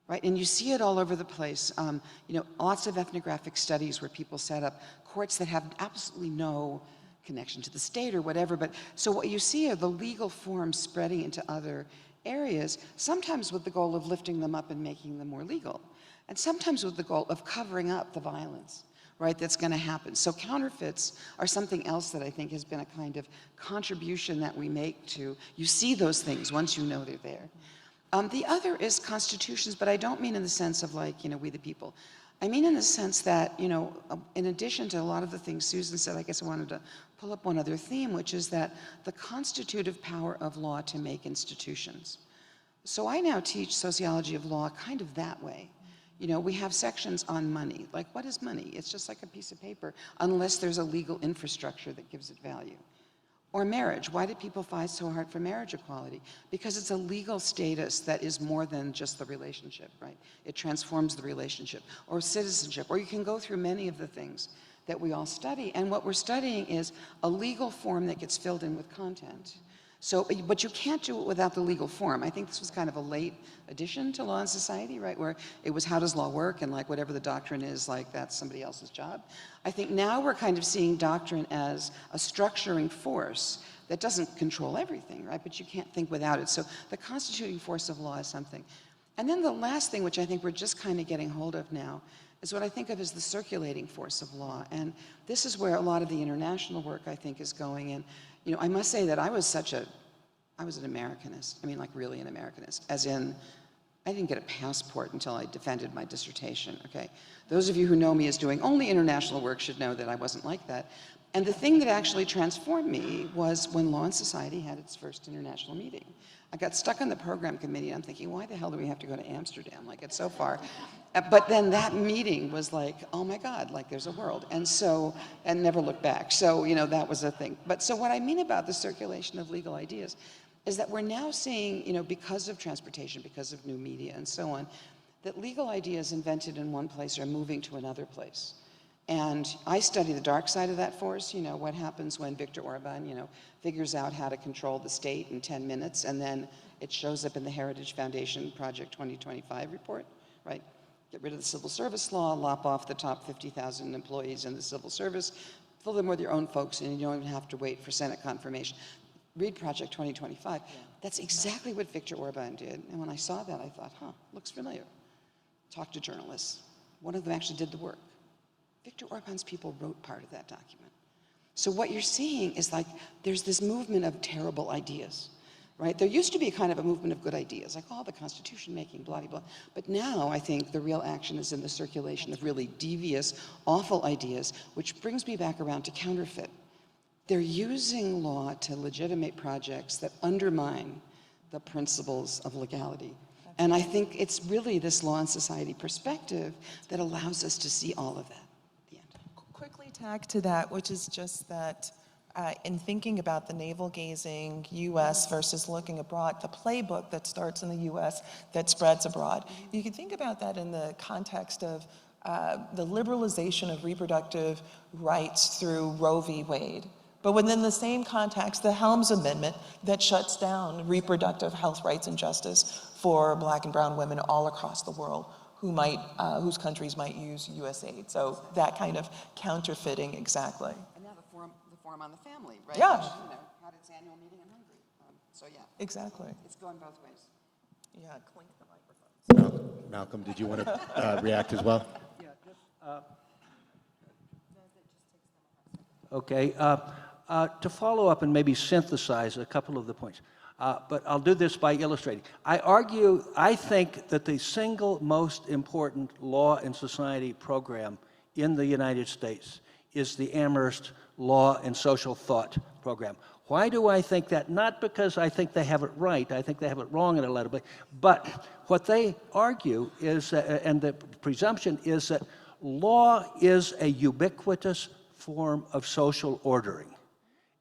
right? And you see it all over the place. You know, lots of ethnographic studies where people set up courts that have absolutely no connection to the state or whatever. But so what you see are the legal forms spreading into other areas, sometimes with the goal of lifting them up and making them more legal, and sometimes with the goal of covering up the violence, right, that's going to happen. So counterfeits are something else that I think has been a kind of contribution that we make to, you see those things once you know they're there. The other is constitutions, but I don't mean in the sense of like, you know, we the people. I mean in the sense that, you know, in addition to a lot of the things Susan said, I guess I wanted to pull up one other theme, which is that the constitutive power of law to make institutions. So I now teach sociology of law kind of that way. You know, we have sections on money. Like, what is money? It's just like a piece of paper, unless there's a legal infrastructure that gives it value. Or marriage. Why do people fight so hard for marriage equality? Because it's a legal status that is more than just the relationship, right? It transforms the relationship. Or citizenship. Or you can go through many of the things that we all study. And what we're studying is a legal form that gets filled in with content. So, but you can't do it without the legal form. I think this was kind of a late addition to Law and Society, right? Where it was, how does law work? And like, whatever the doctrine is, like, that's somebody else's job. I think now we're kind of seeing doctrine as a structuring force that doesn't control everything, right? But you can't think without it. So the constituting force of law is something. And then the last thing, which I think we're just kind of getting hold of now, is what I think of as the circulating force of law. And this is where a lot of the international work, I think, is going in. You know, I must say that I was an Americanist. I mean, like, really an Americanist. As in, I didn't get a passport until I defended my dissertation, okay? Those of you who know me as doing only international work should know that I wasn't like that. And the thing that actually transformed me was when Law and Society had its first international meeting. I got stuck on the program committee, and I'm thinking, why the hell do we have to go to Amsterdam? Like, it's so far. But then that meeting was like, oh my God, like, there's a world. And so, and never looked back. So, you know, that was a thing. But so what I mean about the circulation of legal ideas is that we're now seeing, you know, because of transportation, because of new media and so on, that legal ideas invented in one place are moving to another place. And I study the dark side of that force. You know, what happens when Viktor Orban, you know, figures out how to control the state in 10 minutes, and then it shows up in the Heritage Foundation Project 2025 report, right? Get rid of the civil service law, lop off the top 50,000 employees in the civil service, fill them with your own folks, and you don't even have to wait for Senate confirmation. Read Project 2025. Yeah. That's exactly what Viktor Orban did. And when I saw that, I thought, huh, looks familiar. Talked to journalists. One of them actually did the work. Viktor Orban's people wrote part of that document. So what you're seeing is, like, there's this movement of terrible ideas, right? There used to be a kind of a movement of good ideas, like, oh, the constitution making, blah, blah, blah. But now I think the real action is in the circulation of really devious, awful ideas, which brings me back around to counterfeit. They're using law to legitimate projects that undermine the principles of legality. And I think it's really this Law and Society perspective that allows us to see all of that at the end. Quickly tag to that, which is just that in thinking about the navel-gazing U.S. versus looking abroad, the playbook that starts in the U.S. that spreads abroad. You can think about that in the context of the liberalization of reproductive rights through Roe v. Wade. But within the same context, the Helms Amendment that shuts down reproductive health rights and justice for Black and brown women all across the world whose countries might use USAID. So that kind of counterfeiting, exactly. And now the forum on the family, right? Yeah. Which, you know, had its annual meeting in Hungary. So yeah. Exactly. It's going both ways. Yeah, clink the microphone. Malcolm, did you want to react as well? Yeah, okay. To follow up and maybe synthesize a couple of the points, but I'll do this by illustrating. I think that the single most important Law and Society program in the United States is the Amherst Law and Social Thought program. Why do I think that? Not because I think they have it right, I think they have it wrong in a lot of ways, but what they argue is, and the presumption is that law is a ubiquitous form of social ordering.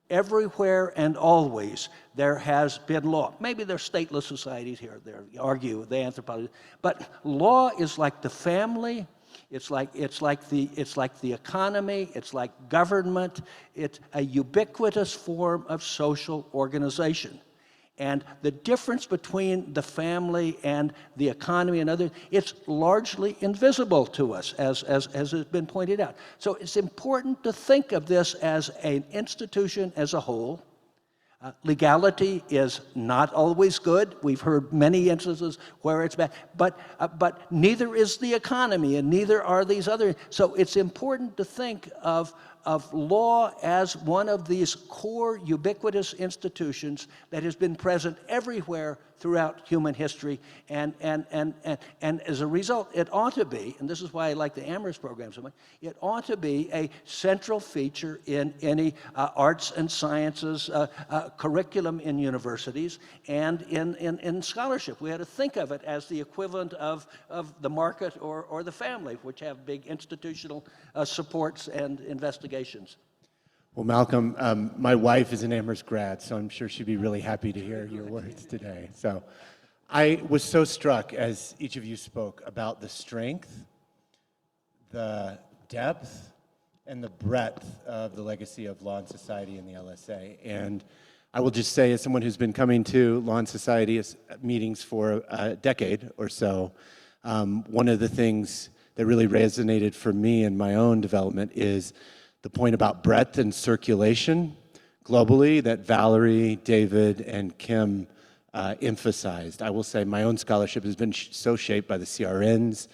Everywhere and always there has been law. Maybe there's stateless societies here, they argue, the anthropologists, but law is like the family, it's like the economy, it's like government, it's a ubiquitous form of social organization. And the difference between the family and the economy and others, it's largely invisible to us, as has been pointed out. So it's important to think of this as an institution as a whole. Legality is not always good. We've heard many instances where it's bad, but neither is the economy, and neither are these other. So it's important to think of law as one of these core ubiquitous institutions that has been present everywhere throughout human history, and as a result, it ought to be, and this is why I like the Amherst program so much, it ought to be a central feature in any arts and sciences curriculum in universities and in scholarship. We had to think of it as the equivalent of the market or the family, which have big institutional supports and investigations. Well, Malcolm, my wife is an Amherst grad, so I'm sure she'd be really happy to hear your words today. So I was so struck as each of you spoke about the strength, the depth, and the breadth of the legacy of Law and Society in the LSA. And I will just say, as someone who's been coming to Law and Society meetings for a decade or so, one of the things that really resonated for me in my own development is the point about breadth and circulation globally that Valerie, David, and Kim emphasized. I will say my own scholarship has been so shaped by the CRNs,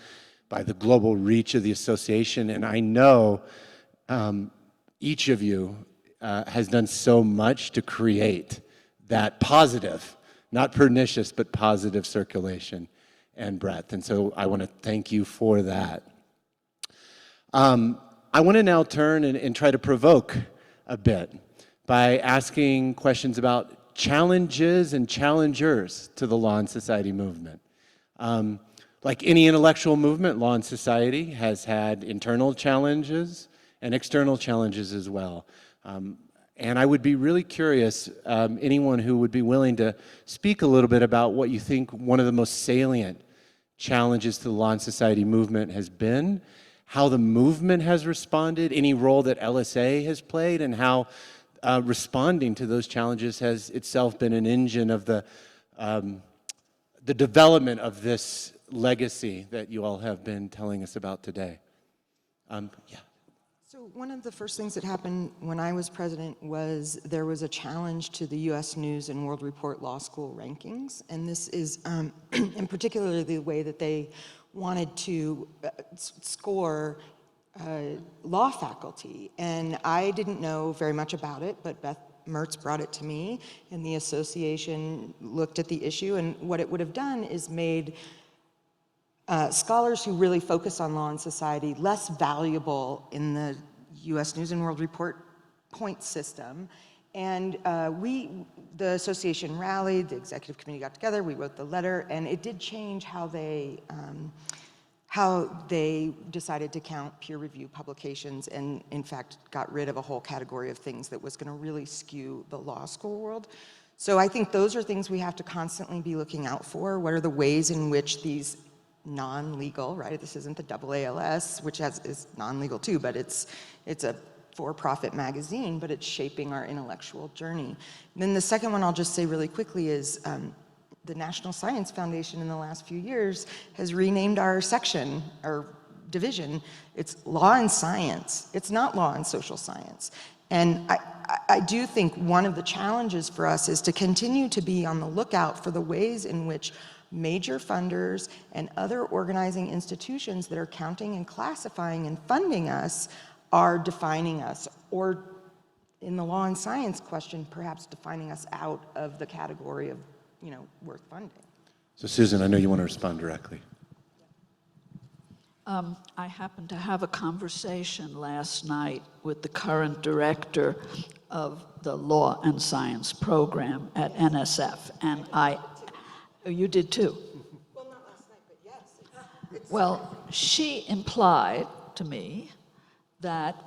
by the global reach of the association, and I know each of you has done so much to create that positive, not pernicious, but positive circulation and breadth. And so I want to thank you for that. I want to now turn and try to provoke a bit by asking questions about challenges and challengers to the Law and Society movement. Like any intellectual movement, Law and Society has had internal challenges and external challenges as well. And I would be really curious, anyone who would be willing to speak a little bit about what you think one of the most salient challenges to the Law and Society movement has been, how the movement has responded, any role that LSA has played, and how responding to those challenges has itself been an engine of the development of this legacy that you all have been telling us about today. Yeah. So one of the first things that happened when I was president was there was a challenge to the U.S. News and World Report Law School rankings, and this is in particular the way that they wanted to score law faculty. And I didn't know very much about it, but Beth Mertz brought it to me, and the association looked at the issue, and what it would have done is made scholars who really focus on Law and Society less valuable in the U.S. News and World Report point system. And the association rallied, the executive committee got together, we wrote the letter, and it did change how they decided to count peer review publications, and in fact got rid of a whole category of things that was going to really skew the law school world. So I think those are things we have to constantly be looking out for. What are the ways in which these non-legal, right? This isn't the AALS, which is non-legal too, but it's a for-profit magazine, but it's shaping our intellectual journey. And then the second one I'll just say really quickly is the National Science Foundation in the last few years has renamed our section, our division. It's Law and Science. It's not Law and Social Science. And I do think one of the challenges for us is to continue to be on the lookout for the ways in which major funders and other organizing institutions that are counting and classifying and funding us are defining us, or in the law and science question, perhaps defining us out of the category of, worth funding. So Susan, I know you want to respond directly. I happened to have a conversation last night with the current director of the Law and Science program at NSF, and you did too? Well, not last night, but yes. Well, she implied to me that,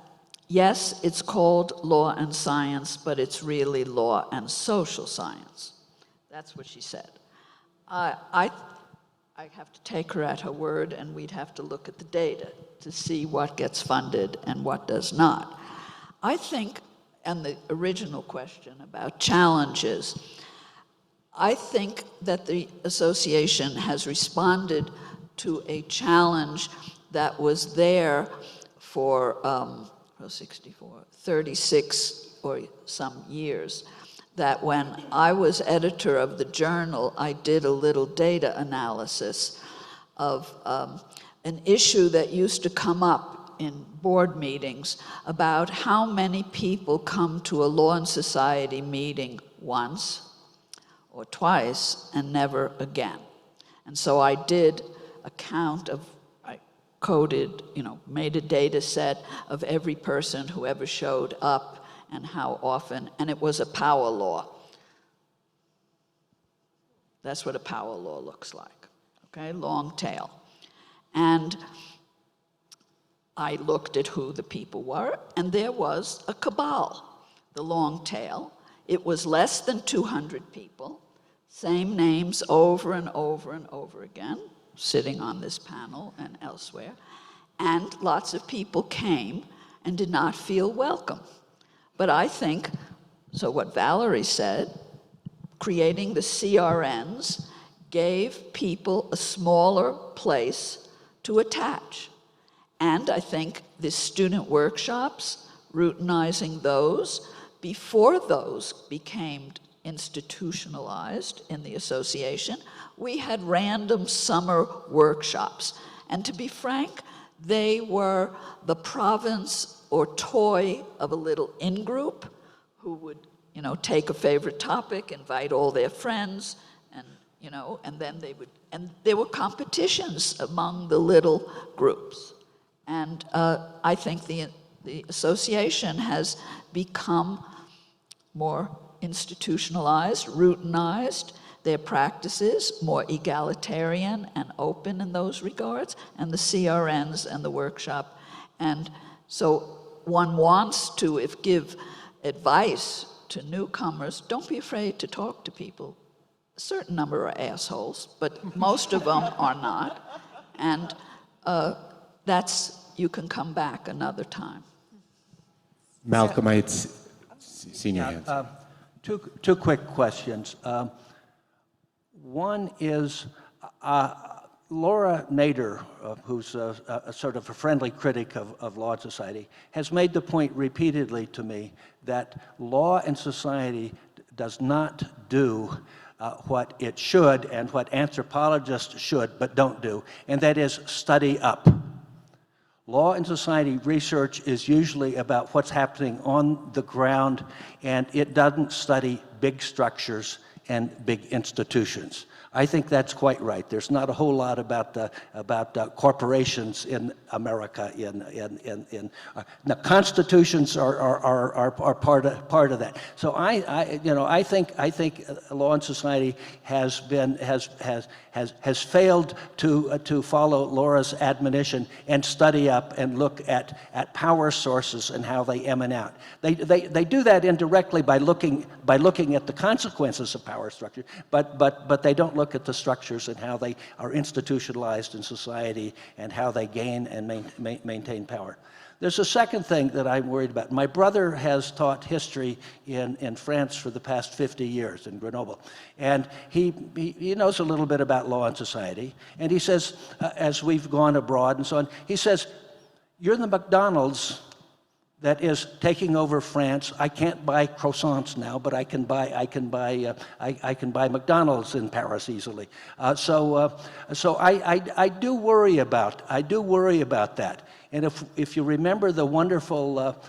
yes, it's called law and science, but it's really law and social science. That's what she said. I have to take her at her word, and we'd have to look at the data to see what gets funded and what does not. I think, and the original question about challenges, I think that the association has responded to a challenge that was there for 36 or some years. That when I was editor of the journal, I did a little data analysis of an issue that used to come up in board meetings about how many people come to a Law and Society meeting once or twice and never again. And so I did a count of, I coded, made a data set of every person who ever showed up and how often, and it was a power law. That's what a power law looks like, okay, long tail. And I looked at who the people were, and there was a cabal, the long tail. It was less than 200 people, same names over and over and over again, sitting on this panel and elsewhere, and lots of people came and did not feel welcome. But I think, so what Valerie said, creating the CRNs gave people a smaller place to attach. And I think the student workshops, routinizing those, before those became institutionalized in the association, we had random summer workshops. And to be frank, they were the province or toy of a little in-group who would, take a favorite topic, invite all their friends, and, and then they would, and there were competitions among the little groups. And I think the association has become more institutionalized, routinized, their practices more egalitarian and open in those regards, and the CRNs and the workshop. And so one wants to, give advice to newcomers, don't be afraid to talk to people. A certain number are assholes, but most of them are not. And you can come back another time. Malcolm, I had seen your hands. Two quick questions. One is, Laura Nader, who's a sort of a friendly critic of Law and Society, has made the point repeatedly to me that Law and Society does not do what it should and what anthropologists should but don't do, and that is study up. Law and Society research is usually about what's happening on the ground, and it doesn't study big structures and big institutions. I think that's quite right. There's not a whole lot about corporations in America. Now, constitutions are part of that. So I think Law and Society has failed to follow Laura's admonition and study up and look at power sources and how they emanate out. They do that indirectly by looking at the consequences of power structure, but they don't look at the structures and how they are institutionalized in society and how they gain and maintain power. There's a second thing that I'm worried about. My brother has taught history in France for the past 50 years in Grenoble. And he knows a little bit about Law and Society. And he says, as we've gone abroad and so on, he says, you're the McDonald's that is taking over France. I can't buy croissants now, but I can buy McDonald's in Paris easily. So I do worry about that. And if you remember the wonderful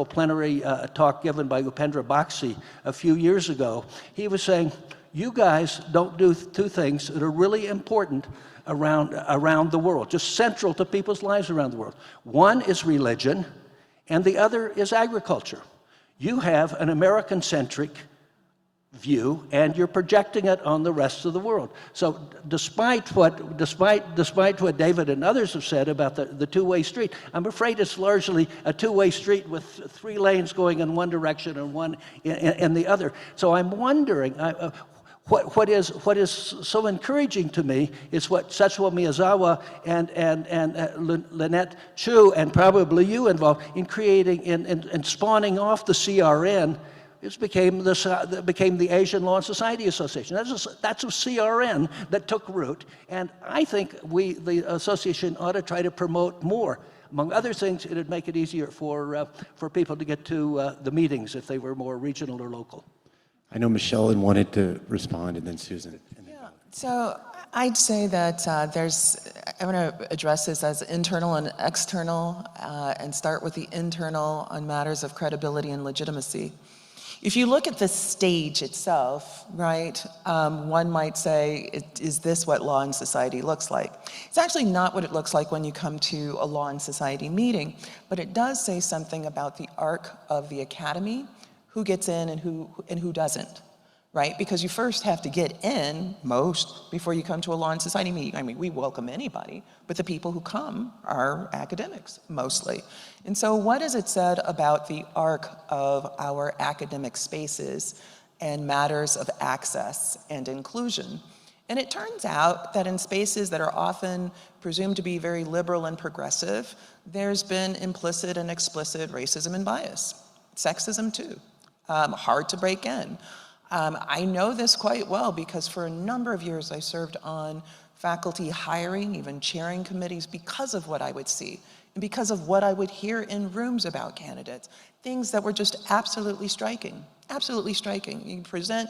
plenary talk given by Upendra Baxi a few years ago, he was saying, you guys don't do two things that are really important around the world, just central to people's lives around the world. One is religion, and the other is agriculture. You have an American-centric view, and you're projecting it on the rest of the world. So despite what David and others have said about the two-way street, I'm afraid it's largely a two-way street with 3 lanes going in one direction and one in the other. So I'm wondering, what is so encouraging to me is what Setsuo Miyazawa and Lynette Chu and probably you involved in creating and spawning off the CRN. It became the Asian Law and Society Association. That's a CRN that took root, and I think the association, ought to try to promote more. Among other things, it'd make it easier for people to get to the meetings if they were more regional or local. I know Michelle wanted to respond, and then Susan. And then So I'd say that I want to address this as internal and external, and start with the internal on matters of credibility and legitimacy. If you look at the stage itself, right, one might say, is this what Law and Society looks like? It's actually not what it looks like when you come to a Law and Society meeting, but it does say something about the arc of the academy, who gets in and who doesn't, right? Because you first have to get in, before you come to a Law and Society meeting. I mean, we welcome anybody, but the people who come are academics, mostly. And so what is it said about the arc of our academic spaces and matters of access and inclusion? And it turns out that in spaces that are often presumed to be very liberal and progressive, there's been implicit and explicit racism and bias, sexism too, hard to break in. I know this quite well because for a number of years I served on faculty hiring, even chairing committees because of what I would see and because of what I would hear in rooms about candidates, things that were just absolutely striking, absolutely striking. You present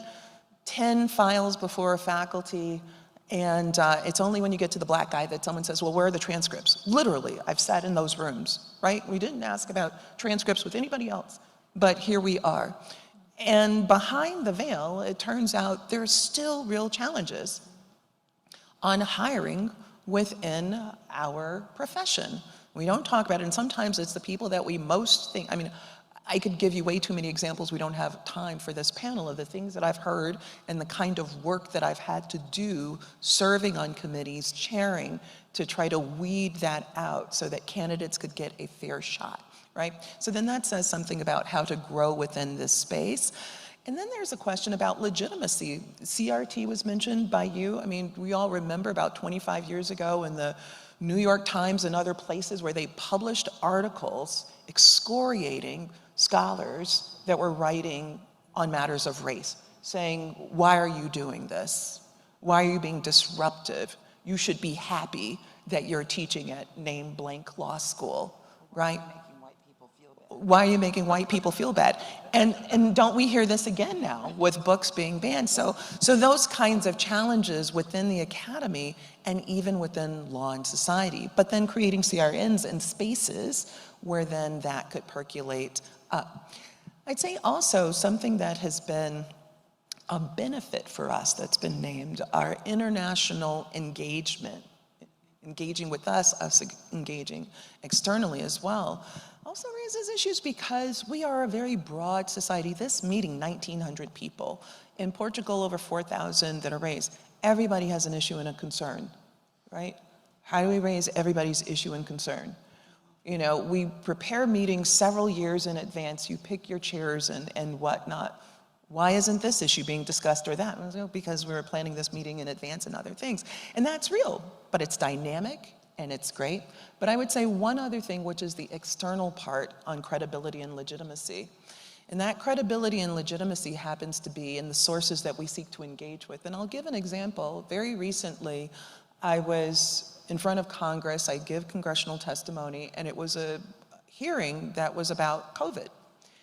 10 files before a faculty, and it's only when you get to the black guy that someone says, well, where are the transcripts? Literally, I've sat in those rooms, right? We didn't ask about transcripts with anybody else, but here we are. And behind the veil, it turns out there's still real challenges on hiring within our profession. We don't talk about it, and sometimes it's the people that we most think, I mean, I could give you way too many examples. We don't have time for this panel of the things that I've heard and the kind of work that I've had to do serving on committees, chairing, to try to weed that out so that candidates could get a fair shot. Right? So then that says something about how to grow within this space. And then there's a question about legitimacy. CRT was mentioned by you. I mean, we all remember about 25 years ago in the New York Times and other places where they published articles excoriating scholars that were writing on matters of race, saying, why are you doing this? Why are you being disruptive? You should be happy that you're teaching at name blank law school, right? Why are you making white people feel bad? And don't we hear this again now with books being banned? So those kinds of challenges within the academy and even within Law and Society, but then creating CRNs and spaces where then that could percolate up. I'd say also something that has been a benefit for us that's been named, our international engagement, engaging with us engaging externally as well, also raises issues because we are a very broad society. This meeting, 1,900 people. In Portugal, over 4,000 that are raised. Everybody has an issue and a concern, right? How do we raise everybody's issue and concern? You know, we prepare meetings several years in advance. You pick your chairs and whatnot. Why isn't this issue being discussed or that? Well, because we were planning this meeting in advance and other things. And that's real, but it's dynamic and it's great. But I would say one other thing, which is the external part on credibility and legitimacy. And that credibility and legitimacy happens to be in the sources that we seek to engage with. And I'll give an example. Very recently, I was in front of Congress. I give congressional testimony, and it was a hearing that was about COVID.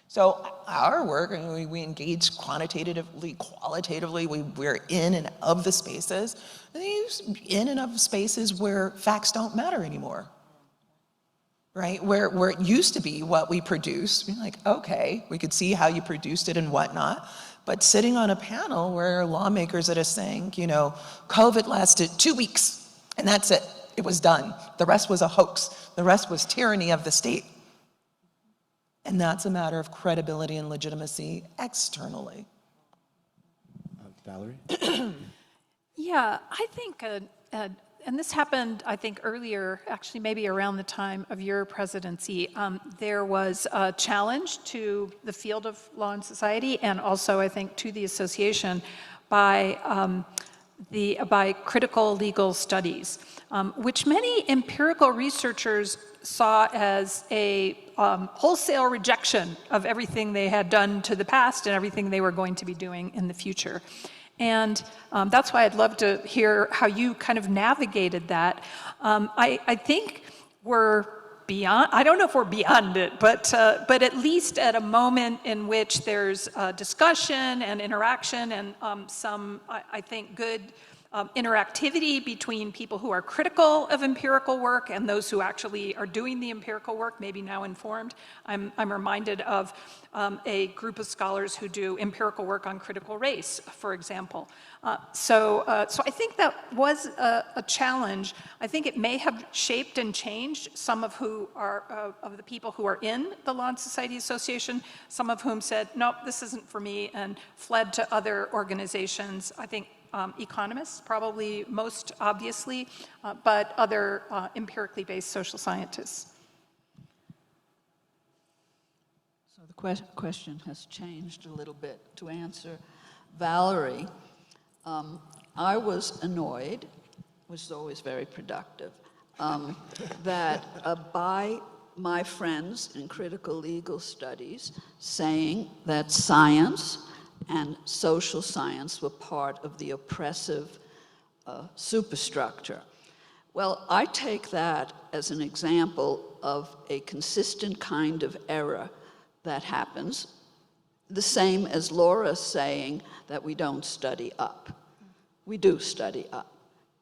So our work, we engage quantitatively, qualitatively, we're in and of the spaces, in and of spaces where facts don't matter anymore, right? Where it used to be what we produce, we're like, okay, we could see how you produced it and whatnot, but sitting on a panel where lawmakers that are saying, you know, COVID lasted 2 weeks, And that's it. It was done. The rest was a hoax. The rest was tyranny of the state. And that's a matter of credibility and legitimacy externally. Valerie? Yeah, I think, and this happened, I think, earlier, actually maybe around the time of your presidency, there was a challenge to the field of law and society, and also, I think, to the association by critical legal studies, which many empirical researchers saw as a wholesale rejection of everything they had done to the past and everything they were going to be doing in the future. And that's why I'd love to hear how you kind of navigated that. I think we're beyond, I don't know if we're beyond it, but at least at a moment in which there's discussion and interaction and some, I think, good interactivity between people who are critical of empirical work and those who actually are doing the empirical work, maybe now informed. I'm reminded of a group of scholars who do empirical work on critical race, for example. So I think that was a challenge. I think it may have shaped and changed some of who are of the people who are in the Law and Society Association, some of whom said, nope, this isn't for me, and fled to other organizations. I think economists, probably most obviously, but other empirically based social scientists. So the question has changed a little bit to answer Valerie. I was annoyed, which is always very productive, that by my friends in critical legal studies saying that science and social science were part of the oppressive superstructure. Well, I take that as an example of a consistent kind of error that happens, the same as Laura saying that we don't study up. We do study up.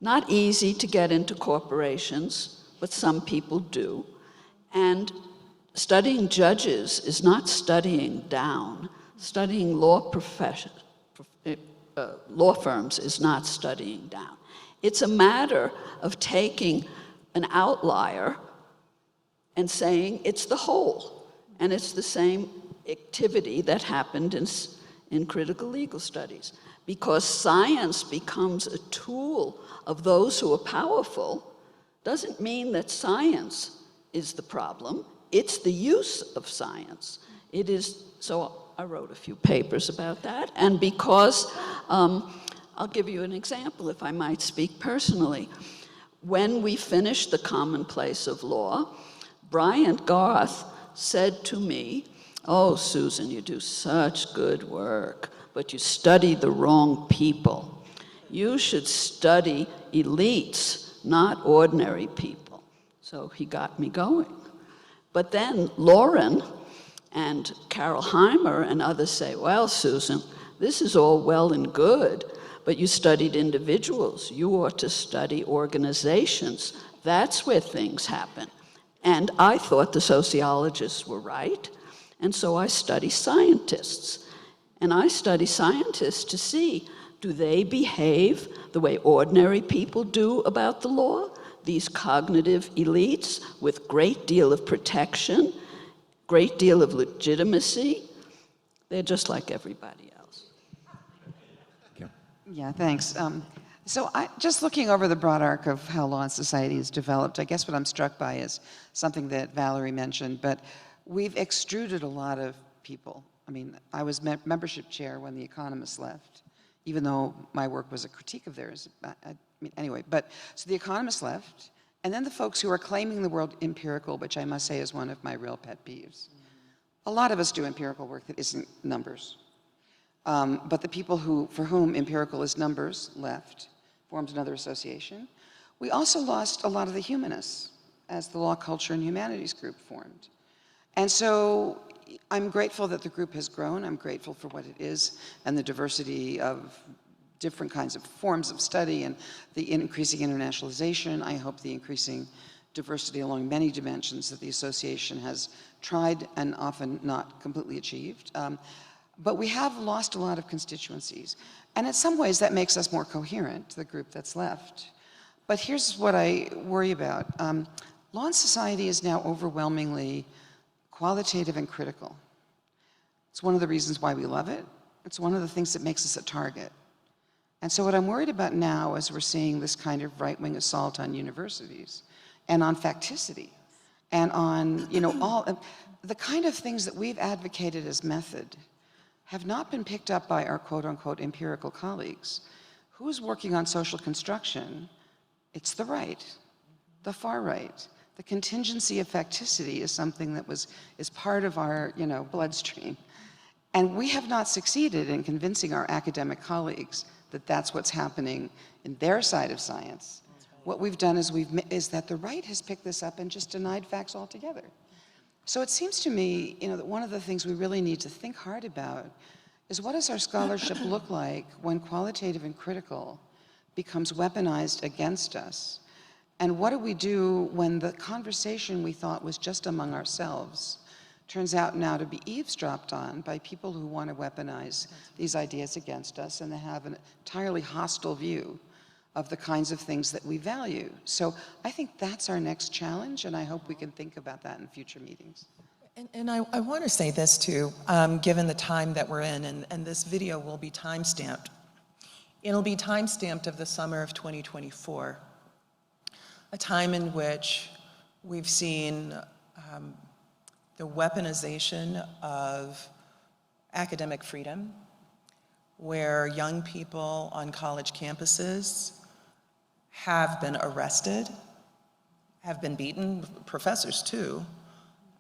Not easy to get into corporations, but some people do. And studying judges is not studying down. Studying law firms is not studying down. It's a matter of taking an outlier and saying it's the whole. And it's the same activity that happened in critical legal studies. Because science becomes a tool of those who are powerful doesn't mean that science is the problem. It's the use of science. It is, so I wrote a few papers about that, and because, I'll give you an example if I might speak personally. When we finished The Commonplace of Law, Bryant Garth said to me, "Oh, Susan, you do such good work, but you study the wrong people. You should study elites, not ordinary people." So he got me going. But then Lauren and Carol Heimer and others say, "Well, Susan, this is all well and good, but you studied individuals. You ought to study organizations. That's where things happen." And I thought the sociologists were right, and so I study scientists. And I study scientists to see, do they behave the way ordinary people do about the law? These cognitive elites with great deal of protection, great deal of legitimacy, they're just like everybody else. Yeah, thanks. So just looking over the broad arc of how law and society has developed, I guess what I'm struck by is something that Valerie mentioned, but we've extruded a lot of people. I mean, I was membership chair when the economists left, even though my work was a critique of theirs. I mean, anyway, but so the economists left, and then the folks who are claiming the word empirical, which I must say is one of my real pet peeves. A lot of us do empirical work that isn't numbers. But the people for whom empirical is numbers left, formed another association. We also lost a lot of the humanists as the Law, Culture, and Humanities group formed. And so I'm grateful that the group has grown. I'm grateful for what it is and the diversity of different kinds of forms of study and the increasing internationalization. I hope the increasing diversity along many dimensions that the association has tried and often not completely achieved. But we have lost a lot of constituencies. And in some ways that makes us more coherent, the group that's left. But here's what I worry about. Law and Society is now overwhelmingly qualitative and critical. It's one of the reasons why we love it. It's one of the things that makes us a target. And so what I'm worried about now as we're seeing this kind of right-wing assault on universities and on facticity and on, all the kind of things that we've advocated as method have not been picked up by our quote-unquote empirical colleagues. Who's working on social construction? It's the right, the far right. The contingency of facticity is something that is part of our, bloodstream. And we have not succeeded in convincing our academic colleagues that that's what's happening in their side of science. What we've done is that the right has picked this up and just denied facts altogether. So it seems to me, that one of the things we really need to think hard about is what does our scholarship look like when qualitative and critical becomes weaponized against us? And what do we do when the conversation we thought was just among ourselves turns out now to be eavesdropped on by people who want to weaponize these ideas against us, and they have an entirely hostile view of the kinds of things that we value. So I think that's our next challenge, and I hope we can think about that in future meetings. And I want to say this too, given the time that we're in, and this video will be time-stamped. It'll be time-stamped of the summer of 2024, a time in which we've seen the weaponization of academic freedom, where young people on college campuses have been arrested, have been beaten, professors too,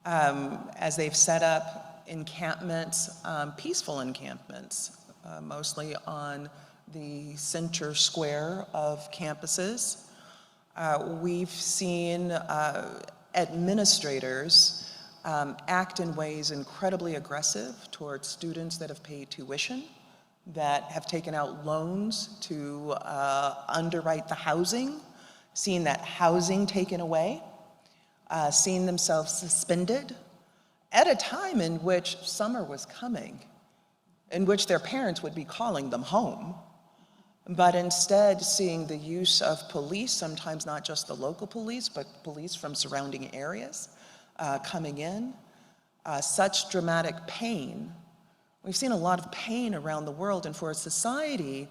as they've set up encampments, peaceful encampments, mostly on the center square of campuses. We've seen administrators act in ways incredibly aggressive towards students that have paid tuition, that have taken out loans to underwrite the housing, seen that housing taken away, seen themselves suspended at a time in which summer was coming, in which their parents would be calling them home, but instead seeing the use of police, sometimes not just the local police, but police from surrounding areas coming in. Such dramatic pain. We've seen a lot of pain around the world, and for a society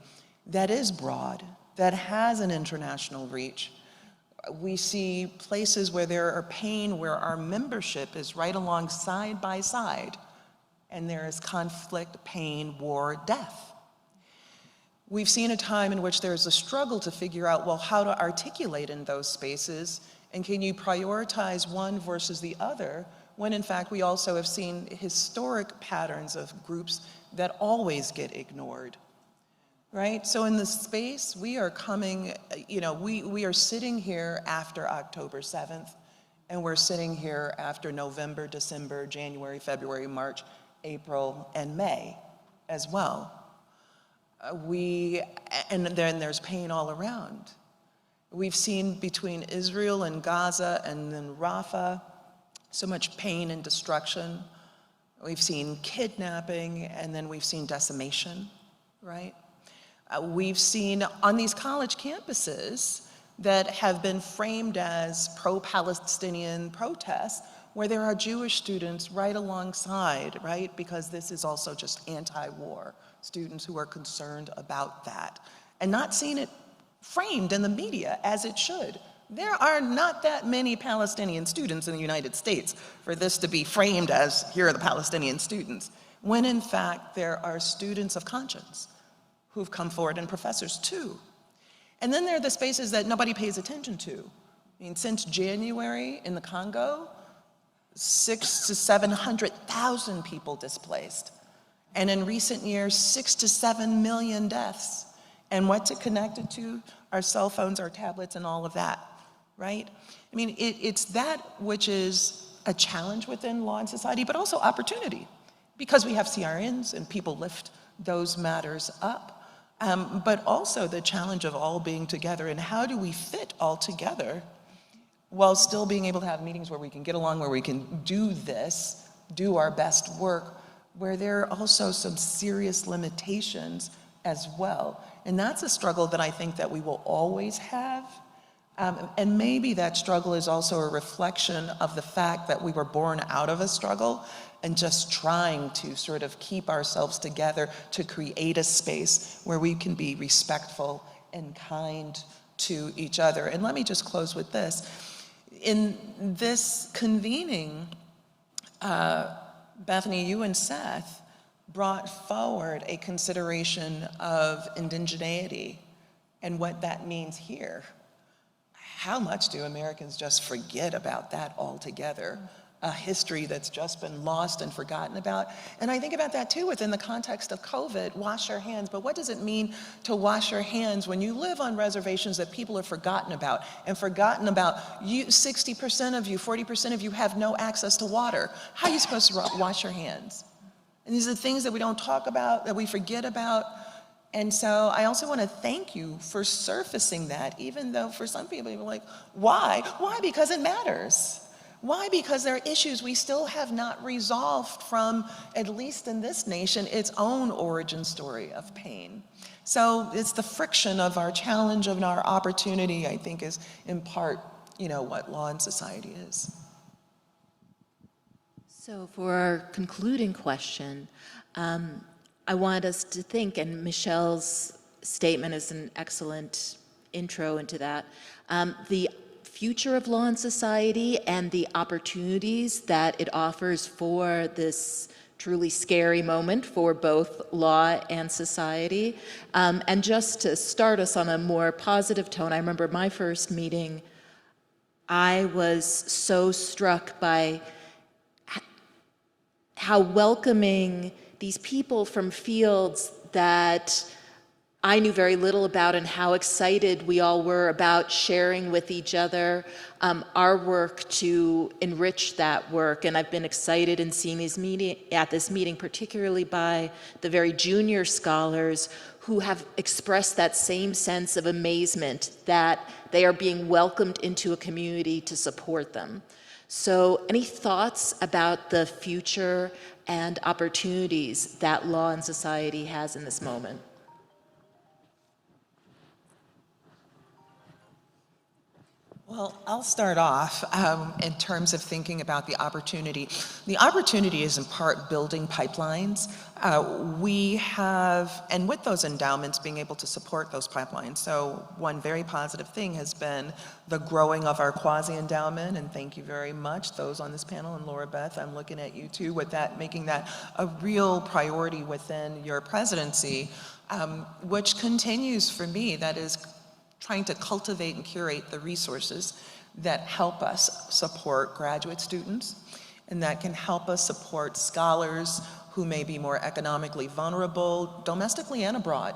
that is broad, that has an international reach, we see places where there are pain, where our membership is right along side by side, and there is conflict, pain, war, death. We've seen a time in which there's a struggle to figure out, well, how to articulate in those spaces, and can you prioritize one versus the other, when in fact we also have seen historic patterns of groups that always get ignored, right? So in this space, we are coming, we are sitting here after October 7th, and we're sitting here after November, December, January, February, March, April, and May as well. And then there's pain all around. We've seen between Israel and Gaza and then Rafah, so much pain and destruction. We've seen kidnapping, and then we've seen decimation, right? We've seen on these college campuses that have been framed as pro-Palestinian protests, where there are Jewish students right alongside, right? Because this is also just anti-war, students who are concerned about that, and not seeing it framed in the media as it should. There are not that many Palestinian students in the United States for this to be framed as, here are the Palestinian students, when in fact there are students of conscience who've come forward, and professors too. And then there are the spaces that nobody pays attention to. I mean, since January in the Congo, 600,000 to 700,000 people displaced. And in recent years, 6 to 7 million deaths. And what's it connected to? Our cell phones, our tablets, and all of that, right? I mean, it's that which is a challenge within law and society, but also opportunity, because we have CRNs and people lift those matters up. But also the challenge of all being together, and how do we fit all together while still being able to have meetings where we can get along, where we can do this, do our best work, where there are also some serious limitations as well. And that's a struggle that I think that we will always have, And maybe that struggle is also a reflection of the fact that we were born out of a struggle and just trying to sort of keep ourselves together to create a space where we can be respectful and kind to each other. And let me just close with this. In this convening, Bethany, you and Seth brought forward a consideration of indigeneity and what that means here. How much do Americans just forget about that altogether? A history that's just been lost and forgotten about. And I think about that too within the context of COVID, wash your hands. But what does it mean to wash your hands when you live on reservations that people have forgotten about? And forgotten about you, 60% of you, 40% of you have no access to water. How are you supposed to wash your hands? And these are the things that we don't talk about, that we forget about. And so I also want to thank you for surfacing that, even though for some people you're like, why? Why? Because it matters. Why? Because there are issues we still have not resolved from, at least in this nation, its own origin story of pain. So it's the friction of our challenge and our opportunity, I think, is in part, what law and society is. So for our concluding question, I want us to think, and Michelle's statement is an excellent intro into that, the future of law and society and the opportunities that it offers for this truly scary moment for both law and society. And just to start us on a more positive tone, I remember my first meeting, I was so struck by how welcoming these people from fields that I knew very little about, and how excited we all were about sharing with each other our work to enrich that work. And I've been excited in seeing at this meeting, particularly by the very junior scholars who have expressed that same sense of amazement that they are being welcomed into a community to support them. So any thoughts about the future and opportunities that law and society has in this moment? Well, I'll start off in terms of thinking about the opportunity. The opportunity is in part building pipelines. We have, and with those endowments, being able to support those pipelines. So one very positive thing has been the growing of our quasi-endowment, and thank you very much, those on this panel, and Laura Beth, I'm looking at you too, with that, making that a real priority within your presidency, which continues for me, that is trying to cultivate and curate the resources that help us support graduate students and that can help us support scholars who may be more economically vulnerable, domestically and abroad,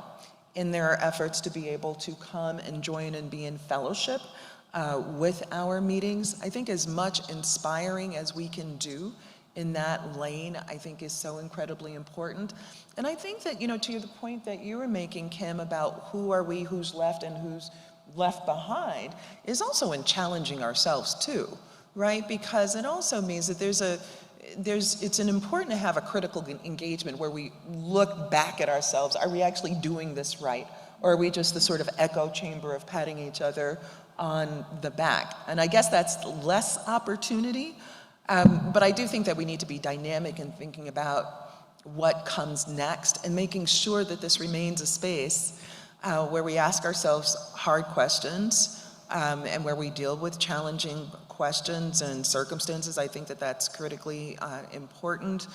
in their efforts to be able to come and join and be in fellowship with our meetings. I think as much inspiring as we can do in that lane, I think is so incredibly important. And I think that, to the point that you were making, Kim, about who are we, who's left, and who's left behind, is also in challenging ourselves too, right? Because it also means that it's important to have a critical engagement where we look back at ourselves. Are we actually doing this right? Or are we just the sort of echo chamber of patting each other on the back? And I guess that's less opportunity. But I do think that we need to be dynamic in thinking about what comes next and making sure that this remains a space where we ask ourselves hard questions and where we deal with challenging questions and circumstances. I think that that's critically important.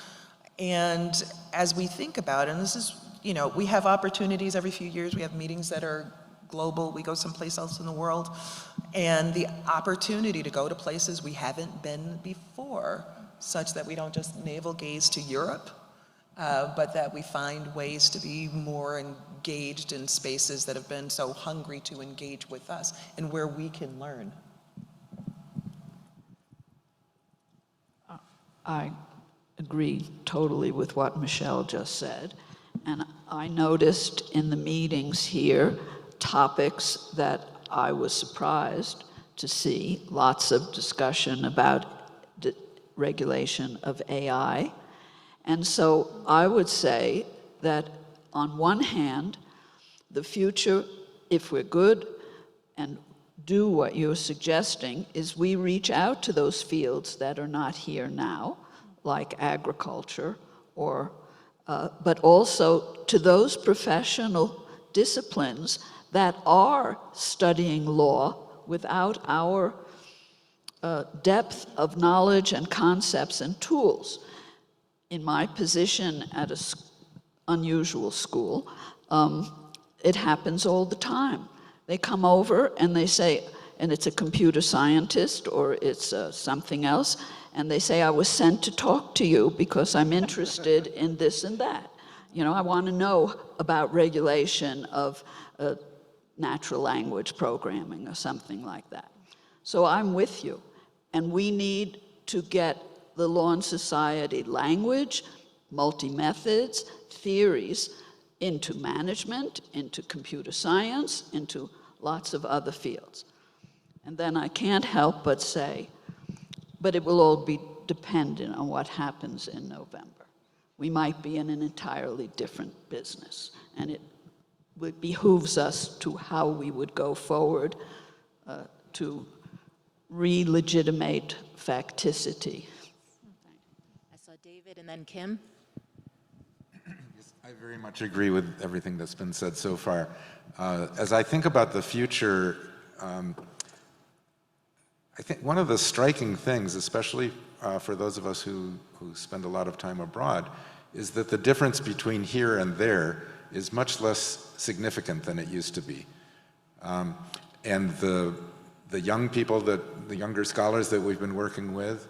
And as we think about it, and this is, we have opportunities every few years. We have meetings that are global. We go someplace else in the world. And the opportunity to go to places we haven't been before, such that we don't just navel gaze to Europe, but that we find ways to be more engaged in spaces that have been so hungry to engage with us and where we can learn. I agree totally with what Michele just said. And I noticed in the meetings here topics that I was surprised to see. Lots of discussion about regulation of AI. And so I would say that on one hand, the future, if we're good and do what you're suggesting is we reach out to those fields that are not here now, like agriculture, or, but also to those professional disciplines that are studying law without our depth of knowledge and concepts and tools. In my position at an unusual school, it happens all the time. They come over and they say, and it's a computer scientist or it's something else, and they say, I was sent to talk to you because I'm interested in this and that. You know, I want to know about regulation of natural language programming or something like that. So I'm with you. And we need to get the Law and Society language, multi-methods, theories into management, into computer science, into lots of other fields. And then I can't help but say, but it will all be dependent on what happens in November. We might be in an entirely different business, and it behooves us to how we would go forward to re-legitimate facticity. I saw David and then Kim. I very much agree with everything that's been said so far. As I think about the future, I think one of the striking things, especially for those of us who spend a lot of time abroad, is that the difference between here and there is much less significant than it used to be. And the young people, the younger scholars that we've been working with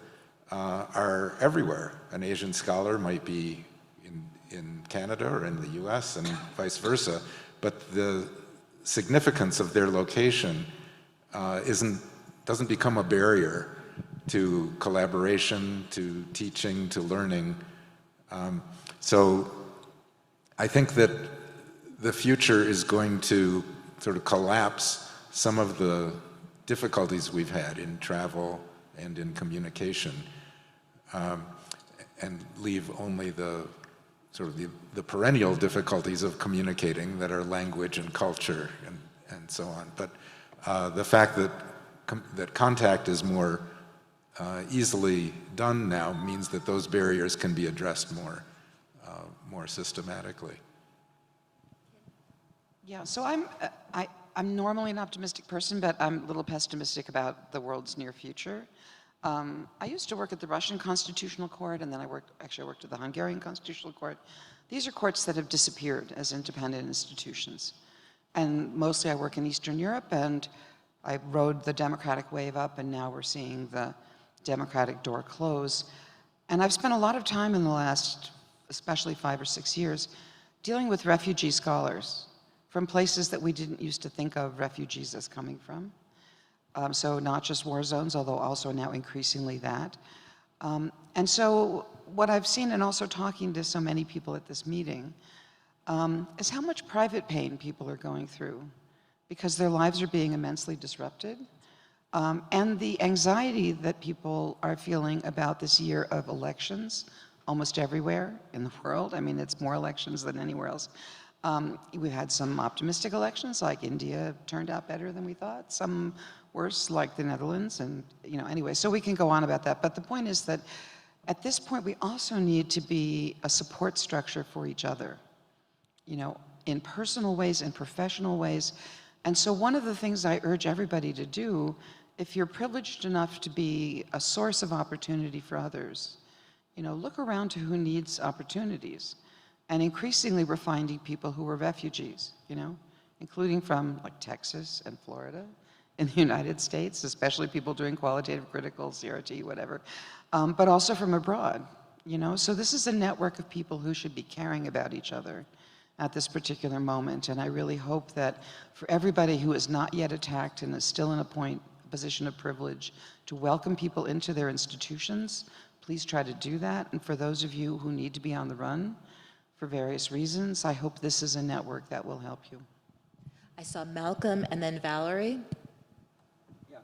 are everywhere. An Asian scholar might be in Canada or in the US and vice versa, but the significance of their location doesn't become a barrier to collaboration, to teaching, to learning. So I think that the future is going to sort of collapse some of the difficulties we've had in travel and in communication, and leave only the sort of the perennial difficulties of communicating that are language and culture and so on. But the fact that contact is more easily done now means that those barriers can be addressed more systematically. Yeah, so I'm normally an optimistic person, but I'm a little pessimistic about the world's near future. I used to work at the Russian Constitutional Court, and then I worked at the Hungarian Constitutional Court. These are courts that have disappeared as independent institutions. And mostly I work in Eastern Europe, and I rode the democratic wave up, and now we're seeing the democratic door close. And I've spent a lot of time in the last, especially 5 or 6 years, dealing with refugee scholars from places that we didn't used to think of refugees as coming from. So not just war zones, although also now increasingly that. And so what I've seen, and also talking to so many people at this meeting, is how much private pain people are going through because their lives are being immensely disrupted. And the anxiety that people are feeling about this year of elections almost everywhere in the world. I mean, it's more elections than anywhere else. We've had some optimistic elections, like India turned out better than we thought. Some worse, like the Netherlands, and anyway, so we can go on about that. But the point is that at this point, we also need to be a support structure for each other, in personal ways, in professional ways. And so one of the things I urge everybody to do, if you're privileged enough to be a source of opportunity for others, look around to who needs opportunities. And increasingly, we're finding people who are refugees, including from like Texas and Florida in the United States, especially people doing qualitative critical, CRT, whatever, but also from abroad, So this is a network of people who should be caring about each other at this particular moment. And I really hope that for everybody who is not yet attacked and is still in a position of privilege to welcome people into their institutions, please try to do that. And for those of you who need to be on the run for various reasons, I hope this is a network that will help you. I saw Malcolm and then Valerie. Yeah,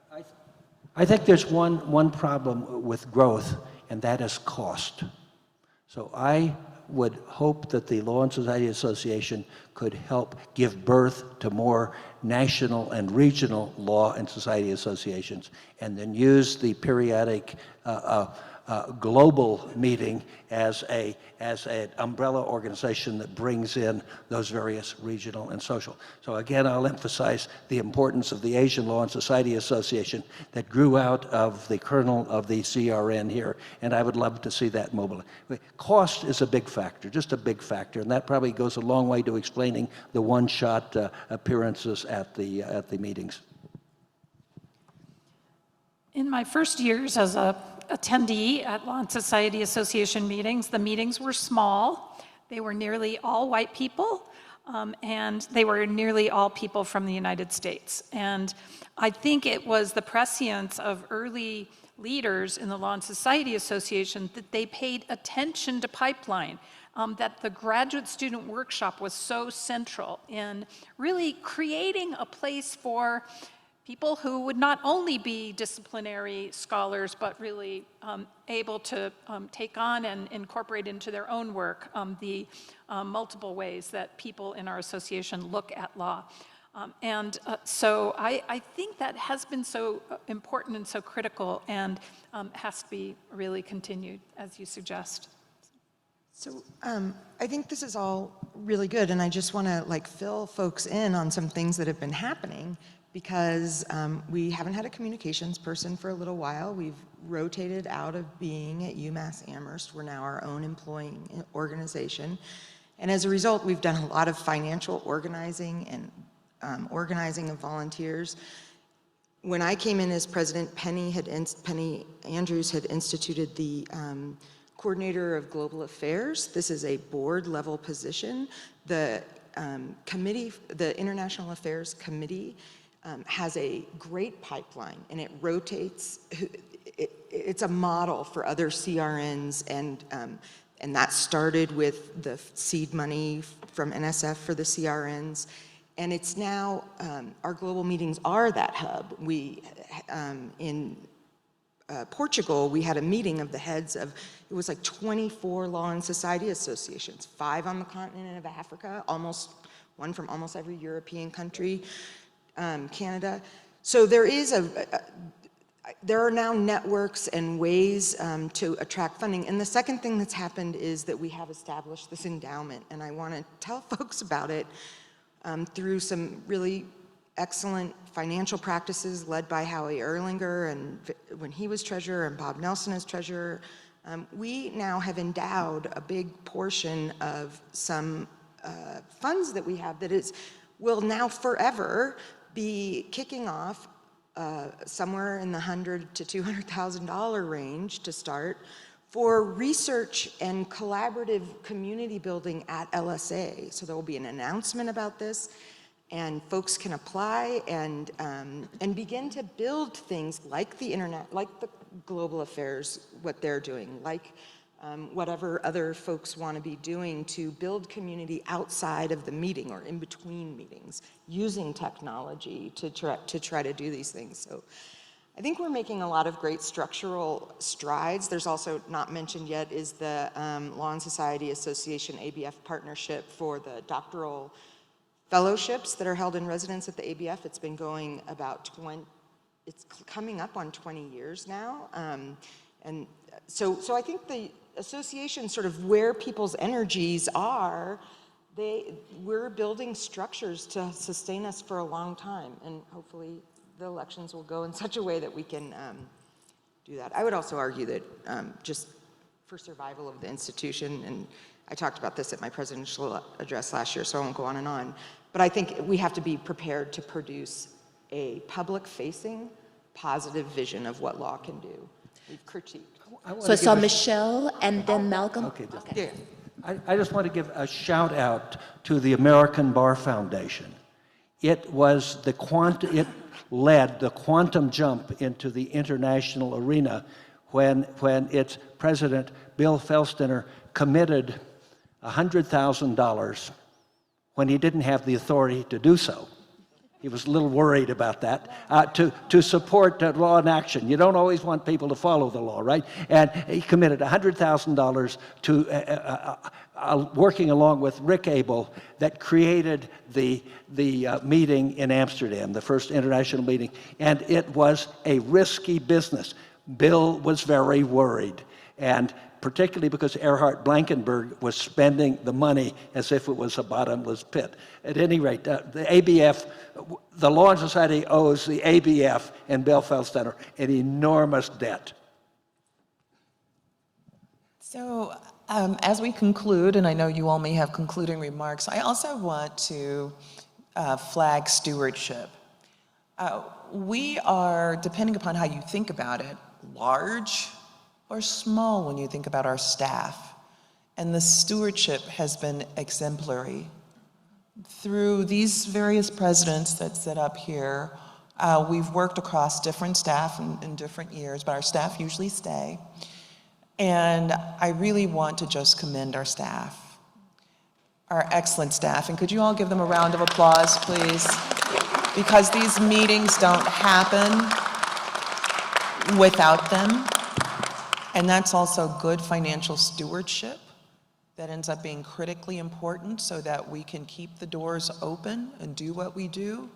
I think there's one problem with growth, and that is cost. So I would hope that the Law and Society Association could help give birth to more national and regional law and society associations, and then use the periodic global meeting as an umbrella organization that brings in those various regional and social. So again, I'll emphasize the importance of the Asian Law and Society Association that grew out of the kernel of the CRN here, and I would love to see that mobilized. Cost is a big factor, just a big factor, and that probably goes a long way to explaining the one-shot appearances at the meetings. In my first years as a attendee at Law and Society Association meetings, the meetings were small. They were nearly all white people, and they were nearly all people from the United States. And I think it was the prescience of early leaders in the Law and Society Association that they paid attention to pipeline, that the graduate student workshop was so central in really creating a place for people who would not only be disciplinary scholars, but really able to take on and incorporate into their own work the multiple ways that people in our association look at law. So I think that has been so important and so critical, and has to be really continued, as you suggest. So I think this is all really good, and I just want to fill folks in on some things that have been happening, because we haven't had a communications person for a little while. We've rotated out of being at UMass Amherst. We're now our own employing organization. And as a result, we've done a lot of financial organizing and organizing of volunteers. When I came in as president, Penny Andrews had instituted the Coordinator of Global Affairs. This is a board-level position. The International Affairs Committee has a great pipeline, and it rotates. It's a model for other CRNs, and that started with the seed money from NSF for the CRNs, and it's now our global meetings are that hub. In Portugal, we had a meeting of the heads of, it was 24 law and society associations, 5 on the continent of Africa, one from almost every European country. Canada. So there are now networks and ways to attract funding. And the second thing that's happened is that we have established this endowment, and I want to tell folks about it through some really excellent financial practices led by Howie Erlinger, and when he was treasurer, and Bob Nelson as treasurer. We now have endowed a big portion of some funds that we have that will now forever be kicking off somewhere in the $100,000 to $200,000 range to start for research and collaborative community building at LSA. So there will be an announcement about this, and folks can apply and begin to build things like the internet, like the global affairs, what they're doing, like whatever other folks want to be doing to build community outside of the meeting or in between meetings, using technology to try to do these things. So I think we're making a lot of great structural strides. There's also, not mentioned yet, is the Law and Society Association ABF partnership for the doctoral fellowships that are held in residence at the ABF. It's been going about it's coming up on 20 years now. And so I think the association, sort of where people's energies are, we're building structures to sustain us for a long time, and hopefully the elections will go in such a way that we can do that. I would also argue that just for survival of the institution, and I talked about this at my presidential address last year, so I won't go on and on, but I think we have to be prepared to produce a public-facing, positive vision of what law can do. We've critiqued. So I saw Michelle and then Malcolm. Okay. Okay. I just want to give a shout out to the American Bar Foundation. It led the quantum jump into the international arena when its president, Bill Felsteiner, committed $100,000 when he didn't have the authority to do so. he was a little worried about that, to support law in action. You don't always want people to follow the law, right? And he committed $100,000 to working along with Rick Abel that created the meeting in Amsterdam, the first international meeting, and it was a risky business. Bill was very worried, and particularly because Erhard Blankenberg was spending the money as if it was a bottomless pit. At any rate, the ABF, the Law and Society owes the ABF and Bill Feldsteiner an enormous debt. So as we conclude, and I know you all may have concluding remarks, I also want to flag stewardship. We are, depending upon how you think about it, large or small when you think about our staff. And the stewardship has been exemplary. Through these various presidents that sit up here, we've worked across different staff in different years, but our staff usually stay. And I really want to just commend our staff, our excellent staff. And could you all give them a round of applause, please? Because these meetings don't happen without them. And that's also good financial stewardship that ends up being critically important so that we can keep the doors open and do what we do.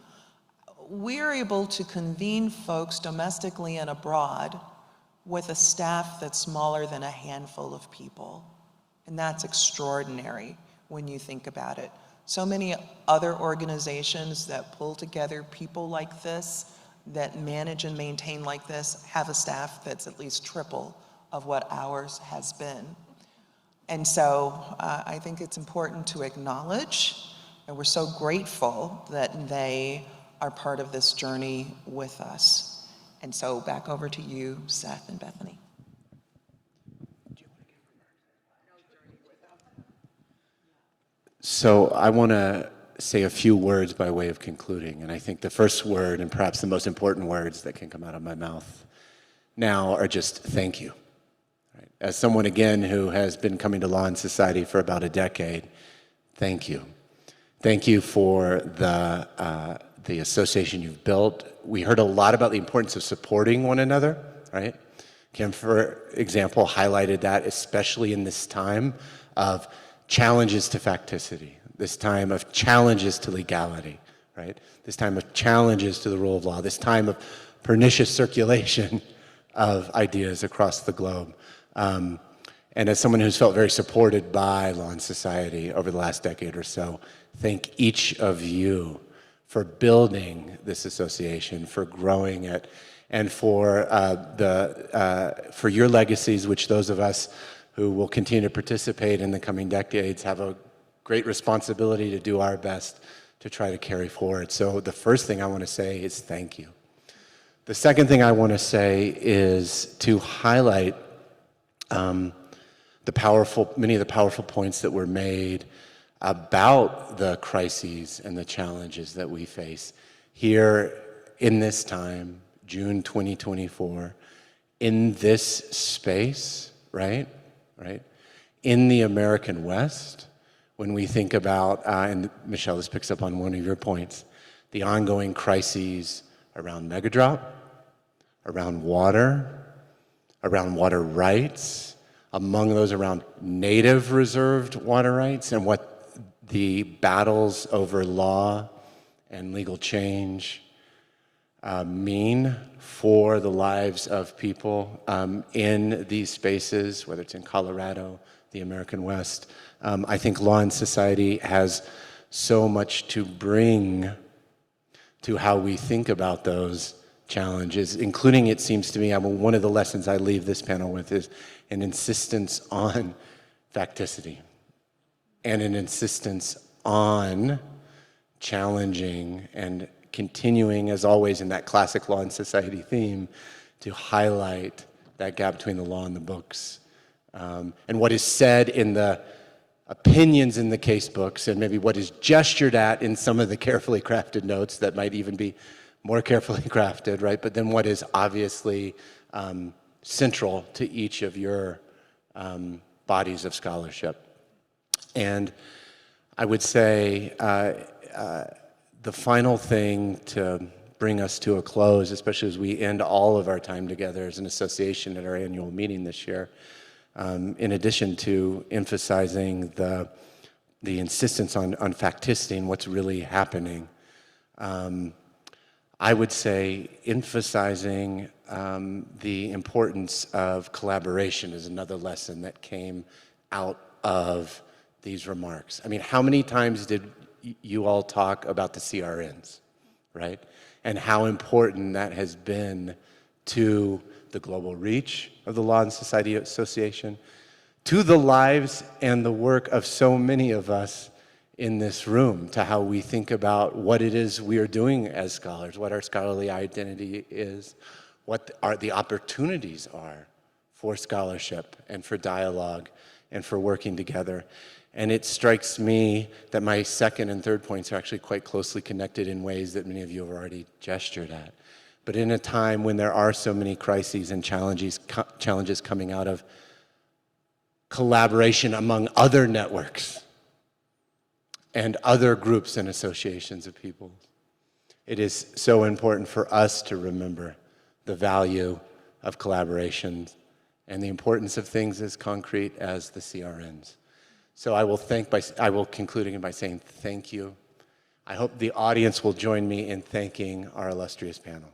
We're able to convene folks domestically and abroad with a staff that's smaller than a handful of people. And that's extraordinary when you think about it. So many other organizations that pull together people like this, that manage and maintain like this, have a staff that's at least triple of what ours has been. And so I think it's important to acknowledge, and we're so grateful that they are part of this journey with us. And so back over to you, Seth and Bethany. So I want to say a few words by way of concluding. And I think the first word, and perhaps the most important words that can come out of my mouth now, are just thank you. Right? As someone, again, who has been coming to Law and Society for about a decade, thank you. Thank you for the association you've built. We heard a lot about the importance of supporting one another, right? Kim, for example, highlighted that, especially in this time of challenges to facticity, this time of challenges to legality, right? This time of challenges to the rule of law, this time of pernicious circulation of ideas across the globe. And as someone who's felt very supported by Law and Society over the last decade or so, thank each of you for building this association, for growing it, and for your legacies, which those of us who will continue to participate in the coming decades have a great responsibility to do our best to try to carry forward. So the first thing I want to say is thank you. The second thing I want to say is to highlight many of the powerful points that were made about the crises and the challenges that we face here in this time, June 2024, in this space, right? In the American West, when we think about, and Michele, this picks up on one of your points, the ongoing crises around megadrop, around water rights, among those around native reserved water rights, and what the battles over law and legal change mean for the lives of people in these spaces, whether it's in Colorado, the American West. I think Law and Society has so much to bring to how we think about those challenges, including, it seems to me, one of the lessons I leave this panel with is an insistence on facticity and an insistence on challenging and continuing, as always, in that classic Law and Society theme, to highlight that gap between the law and the books. And what is said in the opinions in the case books, and maybe what is gestured at in some of the carefully crafted notes that might even be more carefully crafted, right? But then what is obviously central to each of your bodies of scholarship. And I would say the final thing to bring us to a close, especially as we end all of our time together as an association at our annual meeting this year, in addition to emphasizing the insistence on fact-testing what's really happening, I would say emphasizing the importance of collaboration is another lesson that came out of these remarks. I mean, how many times did you all talk about the CRNs, right? And how important that has been to the global reach of the Law and Society Association, to the lives and the work of so many of us in this room, to how we think about what it is we are doing as scholars, what our scholarly identity is, what the opportunities are for scholarship and for dialogue and for working together. And it strikes me that my second and third points are actually quite closely connected in ways that many of you have already gestured at. But in a time when there are so many crises and challenges coming out of collaboration among other networks and other groups and associations of people, it is so important for us to remember the value of collaboration and the importance of things as concrete as the CRNs. So I will conclude by saying thank you. I hope the audience will join me in thanking our illustrious panel.